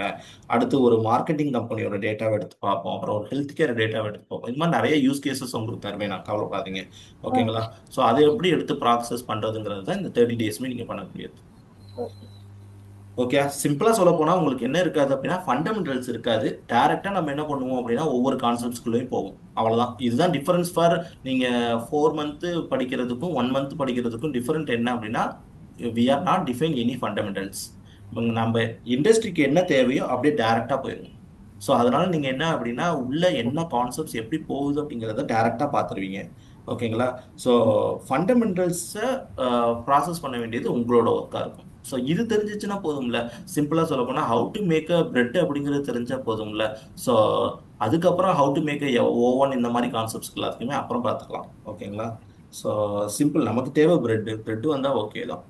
அடுத்து ஒரு மார்க்கெட்டிங் கம்பெனியோட டேட்டாவை எடுத்து பார்ப்போம், அப்புறம் ஒரு ஹெல்த் கேர் டேட்டாவை எடுத்து பார்ப்போம். இது மாதிரி நிறைய யூஸ் கேசஸ் உங்களுக்கு தருவேன், நான் கவலைப்படாதீங்க. ஓகேங்களா? ஸோ அதை எப்படி எடுத்து ப்ராசஸ் பண்ணுறதுங்கிறது தான் இந்த 30 டேஸ்மே நீங்கள் பண்ணக்கூடியது. ஓகே. சிம்பிளா சொல்ல போனா உங்களுக்கு என்ன இருக்காது அப்படின்னா ஃபண்டமெண்டல்ஸ் இருக்காது. டைரக்டா நம்ம என்ன பண்ணுவோம் அப்படின்னா ஒவ்வொரு கான்செப்ட்ஸ்குள்ளேயும் போவோம். அவ்வளவுதான். இதுதான் டிஃபரன்ஸ் ஃபார் நீங்க 4 மந்த் படிக்கிறதுக்கும் 1 மந்த் படிக்கிறதுக்கும் டிஃபரெண்ட் என்ன அப்படின்னா we are not define any fundamentals. நம்ம இண்டஸ்ட்ரிக்கு என்ன தேவையோ அப்படியே டைரக்டா போயிடும். ஸோ அதனால நீங்க என்ன அப்படின்னா உள்ள என்ன கான்செப்ட்ஸ் எப்படி போகுது அப்படிங்கிறத டைரக்டா பார்த்துருவீங்க. ஓகேங்களா? ஸோ ஃபண்டமெண்டல்ஸை ப்ராசஸ் பண்ண வேண்டியது உங்களோட ஒர்க்காக இருக்கும். ஸோ இது தெரிஞ்சிச்சுன்னா போதும்ல. சிம்பிளா சொல்ல போனா how to make a bread அப்படிங்கிறது தெரிஞ்சா போதும்ல. ஸோ அதுக்கப்புறம் how to make a oven, இந்த மாதிரி கான்செப்ட்ஸ் எல்லாத்தையுமே அப்புறம் பார்த்துக்கலாம். ஓகேங்களா? ஸோ சிம்பிள், நமக்கு தேவை பிரெட் வந்தா ஓகே தான்.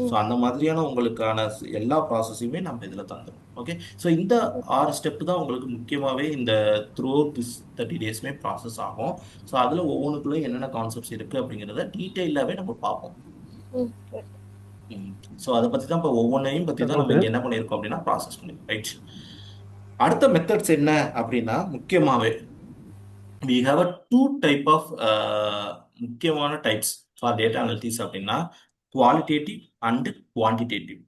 ஸோ அந்த மாதிரியான உங்களுக்கான எல்லா ப்ராசஸையுமே நம்ம இதில் தந்துடும். ஓகே. ஸோ இந்த 6 ஸ்டெப் தான் உங்களுக்கு முக்கியமாகவே இந்த த்ரூ திஸ் 30 டேஸ்மே ப்ராசஸ் ஆகும். ஸோ அதில் ஒவ்வொன்றுக்குள்ளே என்னென்ன கான்செப்ட்ஸ் இருக்குது அப்படிங்கிறத டீட்டெயிலாகவே நம்ம பார்ப்போம். ஸோ அதை பற்றி தான் இப்போ ஒவ்வொன்றையும் பற்றி தான் நம்ம இங்கே என்ன பண்ணியிருக்கோம் அப்படின்னா ப்ராசஸ் பண்ணிருக்கோம். ரைட். அடுத்த மெத்தட்ஸ் என்ன அப்படின்னா முக்கியமாகவே we have a two type of முக்கியமான டைப்ஸ் ஃபார் டேட்டா அனலிட்டிக்ஸ் அப்படின்னா குவாலிட்டேட்டிவ் அண்ட் குவான்டிடேட்டிவ்.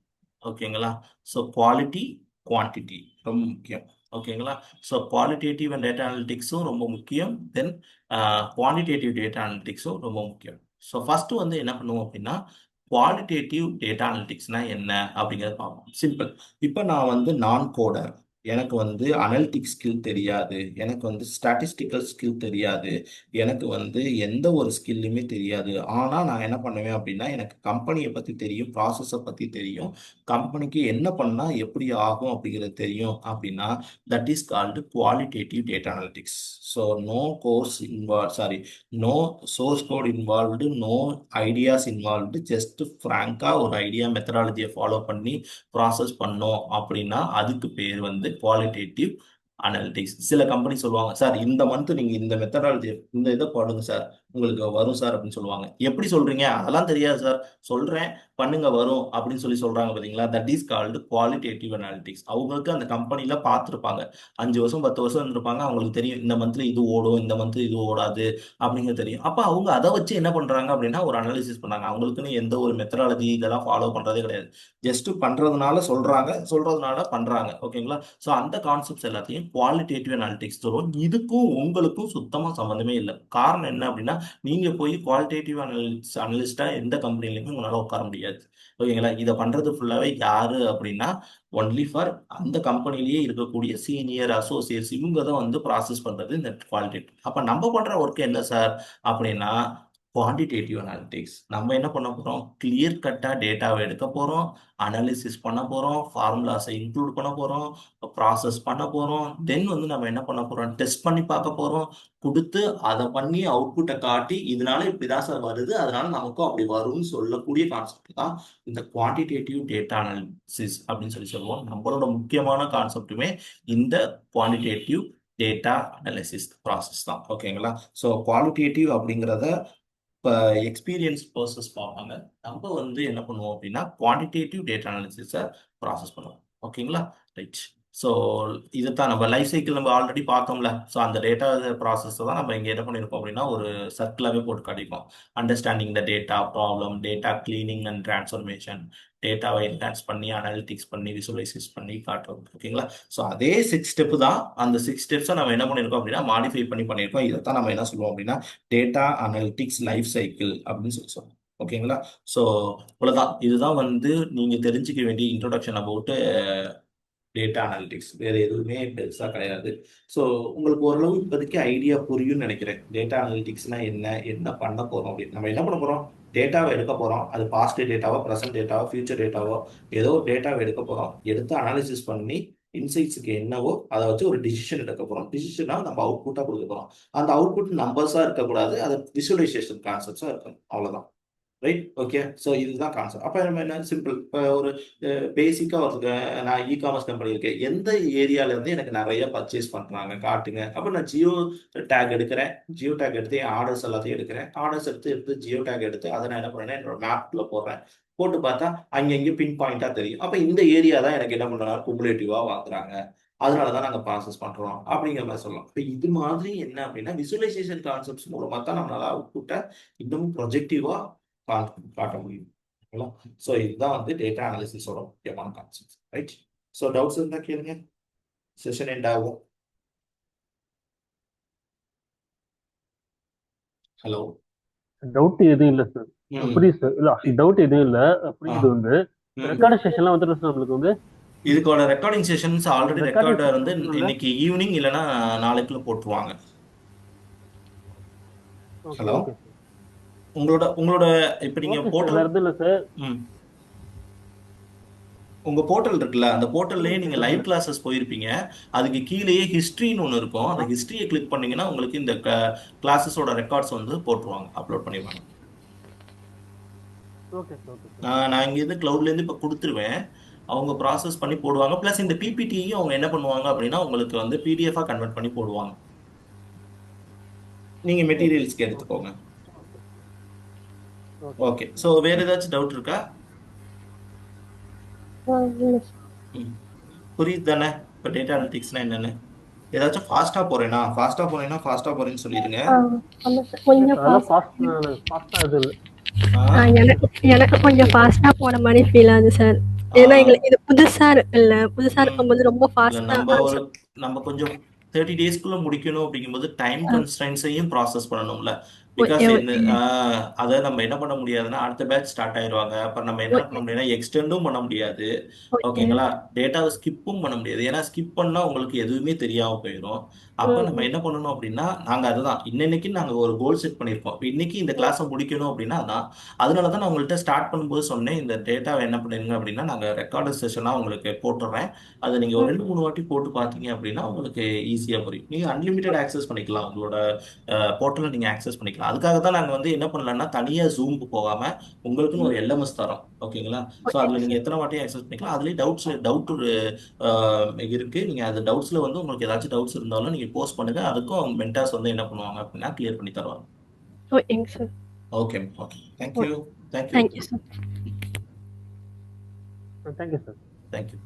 ஓகேங்களா? ஸோ குவாலிட்டி குவான்டிட்டி ரொம்ப முக்கியம். ஓகேங்களா? ஸோ குவாலிட்டேட்டிவ் அண்ட் டேட்டா அனலிட்டிக்ஸும் ரொம்ப முக்கியம். தென் குவான்டிடேட்டிவ் டேட்டா அனலிட்டிக்ஸும் ரொம்ப முக்கியம். ஸோ ஃபர்ஸ்ட் வந்து என்ன பண்ணுவோம் அப்படின்னா குவாலிட்டேட்டிவ் டேட்டா அனலிட்டிக்ஸ்னா என்ன அப்படிங்கிறத பார்ப்போம். சிம்பிள். இப்போ நான் வந்து நான் கோடர், எனக்கு வந்து அனலிட்டிக் ஸ்கில் தெரியாது, எனக்கு வந்து ஸ்டாட்டிஸ்டிக்கல் ஸ்கில் தெரியாது, எனக்கு வந்து எந்த ஒரு ஸ்கில்லுமே தெரியாது. ஆனால் நான் என்ன பண்ணுவேன் அப்படின்னா எனக்கு கம்பெனியை பற்றி தெரியும், ப்ராசஸை பற்றி தெரியும், கம்பெனிக்கு என்ன பண்ணால் எப்படி ஆகும் அப்படிங்கிறது தெரியும் அப்படின்னா that is called qualitative data analytics. So no course involve, sorry, no source code involved, no ideas involved, just ஃப்ராங்காக ஒரு ஐடியா மெத்தடாலஜியை ஃபாலோ பண்ணி ப்ராசஸ் பண்ணோம் அப்படின்னா அதுக்கு பேர் வந்து குவாலிட்டேட்டிவ் அனலிட்டிக்ஸ். சில கம்பெனி சொல்லுவாங்க, சார் இந்த மந்த் நீங்க இந்த மெத்தடாலஜி இந்த இதை பண்ணுங்க சார், உங்களுக்கு வரும் சார் அப்படின்னு சொல்லுவாங்க. எப்படி சொல்றீங்க? அதெல்லாம் தெரியாது சார், சொல்றேன் பண்ணுங்க வரும் அப்படின்னு சொல்றாங்க பாத்தீங்களா? That is called qualitative analytics. அவங்களுக்கு அந்த கம்பெனில பார்த்துருப்பாங்க, 5 வருஷம் 10 வருஷம் இருந்திருப்பாங்க, அவங்களுக்கு தெரியும் இந்த மந்த்ல இது ஓடும், இந்த மந்த்ல இது ஓடாது அப்படிங்கிறது தெரியும். அப்ப அவங்க அதை வச்சு என்ன பண்றாங்க அப்படின்னா ஒரு அனாலிசிஸ் பண்ணாங்க. அவங்களுக்குன்னு எந்த ஒரு மெத்தடாலஜி இதெல்லாம் ஃபாலோ பண்றதே கிடையாது. ஜஸ்ட் பண்றதுனால சொல்றாங்க, சொல்றதுனால பண்றாங்க. ஓகேங்களா? ஸோ அந்த கான்செப்ட்ஸ் எல்லாத்தையும் குவாலிட்டேட்டிவ் அனாலிட்டிக்ஸ் தரும். இதுக்கும் உங்களுக்கும் சுத்தமா சம்மந்தமே இல்லை. காரணம் என்ன அப்படின்னா நீங்க போய் குவாலிட்டேட்டிவ் அனலிஸ்டா எந்த கம்பெனிலையுமே உங்களால உட்கார முடியாது. ஓகேங்களா? இதை பண்றது ஃபுல்லாவே யாரு அப்படின்னா ஒன்லி ஃபார் அந்த கம்பெனிலேயே இருக்கக்கூடிய சீனியர் அசோசியேட்ஸ், இவங்க தான் வந்து ப்ராசஸ் பண்றது இந்த குவாலிட்டேட்டிவ். அப்ப நம்ம பண்ற ஒர்க் என்ன சார் அப்படின்னா குவான்டிடேட்டிவ் அனாலிட்டிக்ஸ். நம்ம என்ன பண்ண போறோம்? கிளியர் கட்டா டேட்டாவை எடுக்க போறோம், அனாலிசிஸ் பண்ண போறோம், ஃபார்முலாஸை இன்க்ளூட் பண்ண போறோம், ப்ராசஸ் பண்ண போறோம், தென் வந்து நம்ம என்ன பண்ண போறோம்? டெஸ்ட் பண்ணி பார்க்க போறோம், கொடுத்து அதை பண்ணி அவுட்புட்டை காட்டி இதனால இப்படிதான் சார் வருது, அதனால நமக்கும் அப்படி வரும்னு சொல்லக்கூடிய கான்செப்ட் தான் இந்த குவான்டிடேட்டிவ் டேட்டா அனாலிசிஸ் அப்படின்னு சொல்லுவோம். நம்மளோட முக்கியமான கான்செப்டுமே இந்த குவான்டிடேட்டிவ் டேட்டா அனாலிசிஸ் ப்ராசஸ் தான். ஓகேங்களா? ஸோ குவாலிட்டேட்டிவ் அப்படிங்கிறத இப்போ எக்ஸ்பீரியன்ஸ் ப்ராசஸ் பார்ப்பாங்க. நம்ம வந்து என்ன பண்ணுவோம் அப்படின்னா குவான்டிடேட்டிவ் டேட்டா அனாலிசிஸை ப்ராசஸ் பண்ணுவோம். ஓகேங்களா? ரைட். ஸோ இதுதான் நம்ம லைஃப் சைக்கிள் நம்ம ஆல்ரெடி பார்த்தோம்ல. ஸோ அந்த டேட்டா ப்ராசஸ் தான் நம்ம இங்கே என்ன பண்ணியிருக்கோம் அப்படின்னா ஒரு சர்க்கிளாகவே போட்டு காட்டிப்போம். Understanding the data problem, data cleaning and transformation, டேட்டாவை என்ஹான்ஸ் பண்ணி அனாலிட்டிக்ஸ் பண்ணி விசுவலைசேஸ் பண்ணி காட்டுறோம். ஓகேங்களா? ஸோ அதே 6 ஸ்டெப் தான். அந்த 6 ஸ்டெப்ஸை நம்ம என்ன பண்ணியிருக்கோம் அப்படின்னா மாடிஃபை பண்ணியிருக்கோம். இதை தான் நம்ம என்ன சொல்லுவோம் அப்படின்னா டேட்டா அனலிட்டிக்ஸ் லைஃப் சைக்கிள் அப்படின்னு சொல்லுவோம். ஓகேங்களா? ஸோ இவ்வளோதான். இதுதான் வந்து நீங்க தெரிஞ்சுக்க வேண்டிய இன்ட்ரோடக்ஷன் அபவுட் டேட்டா அனாலிட்டிக்ஸ். வேற எதுவுமே பெருசா கிடையாது. ஸோ உங்களுக்கு ஓரளவு இப்போதைக்கு ஐடியா புரியும்னு நினைக்கிறேன். டேட்டா அனாலிட்டிக்ஸ்னா என்ன, என்ன பண்ண போறோம் அப்படின்னு. நம்ம என்ன பண்ண போறோம்? டேட்டாவை எடுக்க போறோம். அது பாஸ்ட் டேட்டாவோ, ப்ரெசென்ட் டேட்டாவோ, ஃபியூச்சர் டேட்டாவோ, ஏதோ ஒரு டேட்டாவை எடுக்க போறோம். எடுத்து அனாலிசிஸ் பண்ணி இன்சைட்ஸுக்கு என்னவோ அதை வச்சு ஒரு டிசிஷன் எடுக்க போறோம். டிசிஷனா நம்ம அவுட்புட்டா கொடுக்க போறோம். அந்த அவுட்புட் நம்பர்ஸா இருக்கக்கூடாது, அது விசுவலைசேஷன் கான்செப்ட்ஸா இருக்கணும். அவ்வளவுதான். ரைட்? ஓகே. ஸோ இதுதான் கான்செப்ட். அப்போ நம்ம என்ன சிம்பிள், இப்போ ஒரு பேசிக்காக ஒரு நான் இ-காமர்ஸ் கம்பெனி இருக்கேன், எந்த ஏரியால இருந்து எனக்கு நிறைய பர்ச்சேஸ் பண்ணுறாங்க காட்டுங்க. அப்போ நான் ஜியோ டேக் எடுக்கிறேன். ஜியோ டேக் எடுத்து என் ஆர்டர்ஸ் எல்லாத்தையும் எடுக்கிறேன். ஆர்டர்ஸ் எடுத்து ஜியோ டேக் எடுத்து அதை நான் என்ன பண்ணுறேன்? என்னோட மேப்ல போடுறேன். போட்டு பார்த்தா அங்கங்கே பின் பாயிண்டாக தெரியும். அப்போ இந்த ஏரியா தான் எனக்கு என்ன பண்ணுறாங்க? குமுலேட்டிவாக வாங்குறாங்க, அதனால தான் நாங்கள் ப்ராசஸ் பண்ணுறோம் அப்படிங்கிற மாதிரி சொல்லலாம். இப்போ இது மாதிரி என்ன அப்படின்னா விசுவலைசேஷன் கான்செப்ட்ஸ் மூலமாக தான் நம்மளால அவுட்புட்டை இன்னமும் ப்ரொஜெக்டிவாக காட்ட முடியும். ஸோ இதுதான் வந்து டேட்டா அனாலிசிஸோட முக்கியமான கான்செப்ட். ரைட்? ஸோ டவுட்ஸ் இருந்தா கேளுங்க, செஷன் எண்ட் ஆகும். ஹலோ? டவுட் எதுவும் இல்லை சார். புரியுது சார். இல்ல டவுட் எதுவும் இல்லை, புரியுது. வந்து ரெக்கார்டிங் செஷன்லாம் வந்துடும் சார் நம்மளுக்கு வந்து. இதுக்கோட ரெக்கார்டிங் செஷன்ஸ் ஆல்ரெடி ரெக்கார்ட் வந்து இன்னைக்கு ஈவினிங் இல்லைன்னா நாளைக்குள்ள போட்டுருவாங்க. ஹலோ? உங்களோட இப்ப நீங்க போர்ட்டல், உங்க போர்ட்டல் இருக்குல்ல, அந்த போர்ட்டல்லே நீங்க லைவ் கிளாஸஸ் போயிருப்பீங்க. அதுக்கு கீழேயே ஹிஸ்டரின்னு ஒன்று இருக்கும். அந்த ஹிஸ்டரியை கிளிக் பண்ணீங்கன்னா உங்களுக்கு இந்த கிளாஸஸோட ரெக்கார்ட்ஸ் வந்து போட்டுருவாங்க, அப்லோட் பண்ணிடுவாங்க. நான் இங்கேருந்து கிளவுட்லேருந்து இப்போ கொடுத்துருவேன், அவங்க ப்ராசஸ் பண்ணி போடுவாங்க. ப்ளஸ் இந்த பிபிடியும் அவங்க என்ன பண்ணுவாங்க அப்படின்னா உங்களுக்கு வந்து பிடிஎஃபாக கன்வெர்ட் பண்ணி போடுவாங்க. நீங்க மெட்டீரியல்ஸ்க்கு எடுத்துக்கோங்க. ஓகே. ஸோ வேற ஏதாச்சும் டவுட் இருக்கா? புரியுது தானே இப்போ டேட்டா அனலிட்டிக்ஸ்னா என்னன்னு? ஏதாச்சும் ஃபாஸ்டா போறேன்னு சொல்லிடுங்க. ஆமா சார். இல்லை கொஞ்சம் சார், அதெல்லாம் ஃபாஸ்ட். ஃபாஸ்ட்டாக இது இல்லை. ஆ எனக்கு எனக்கு கொஞ்சம் ஃபாஸ்டா போன மாதிரி ஃபீல் ஆகுது சார். ஆ ஏன்னா எங்களுக்கு இது புதுசா இருக்குல்ல. புதுசா ம் இருக்கும்போது ரொம்ப இல்ல ஃபாஸ்டா ஆன்சர். நம்ம கொஞ்சம் 30 டேஸ்க்குள்ள முடிக்கணும் அப்படிங்கும்போது டைம் கன்ஸ்ட்ரைன்ஸையும் ப்ராசஸ் பண்ணணும்ல. பிகாஸ் ஓகே என்ன ஓகே. அதை நம்ம என்ன பண்ண முடியாதுன்னா அடுத்த பேட்ச் ஸ்டார்ட் ஆயிருவாங்க. அப்ப நம்ம என்ன பண்ண ஓகே முடியும்னா எக்ஸ்டெண்டும் பண்ண முடியாது. ஓகே. ஓகேங்களா? டேட்டாவை ஸ்கிப்பும் பண்ண முடியாது. ஏன்னா ஸ்கிப் பண்ணா உங்களுக்கு எதுவுமே தெரியாம போயிடும். அப்ப நம்ம ம். என்ன பண்ணணும் அப்படின்னா நாங்க அதுதான் இன்னைக்கு நாங்க ஒரு கோல் செட் பண்ணியிருக்கோம். இன்னைக்கு இந்த ம். கிளாஸை முடிக்கணும் அப்படின்னா அதான். அதனால தான் நான் உங்கள்கிட்ட ஸ்டார்ட் பண்ணும்போது சொன்னேன் இந்த டேட்டாவை என்ன பண்ணிருங்க அப்படின்னா நாங்க ரெக்கார்டு செஷனா உங்களுக்கு போட்டுறேன். அதை நீங்க ஒரு ம். 2 3 வாட்டி போட்டு பார்த்தீங்க அப்படின்னா உங்களுக்கு ஈஸியா புரியும். நீங்க அன்லிமிட்டெட் ஆக்சஸ் பண்ணிக்கலாம். உங்களோட போர்ட்டலை நீங்க ஆக்சஸ் பண்ணிக்கலாம். அதுக்காக தான் நாங்க வந்து என்ன பண்ணலாம்னா தனியா ஜூமுக்கு போகாம உங்களுக்குன்னு ஒரு ம். எல்எம்எஸ் தரோம். ஓகேங்களா? ஸோ ஓகே அதுல நீங்க சார். எத்தனை வாட்டியும் ஆக்சஸ் பண்ணிக்கலாம். அதுலயே டவுட் இருக்கு. நீங்க அந்த டவுட்ஸ்ல வந்து உங்களுக்கு ஏதாச்சும் டவுட்ஸ் இருந்தாலும் நீங்க போஸ்ட் பண்ணுங்க. அதுக்கும் அவங்க மென்டார்ஸ் வந்து என்ன பண்ணுவாங்க அப்படின்னா கிளியர் பண்ணி தருவாங்க. ஓகேங்க sir. Okay okay thank you. Okay. Thank you. Thank you sir. Thank you sir. Thank you.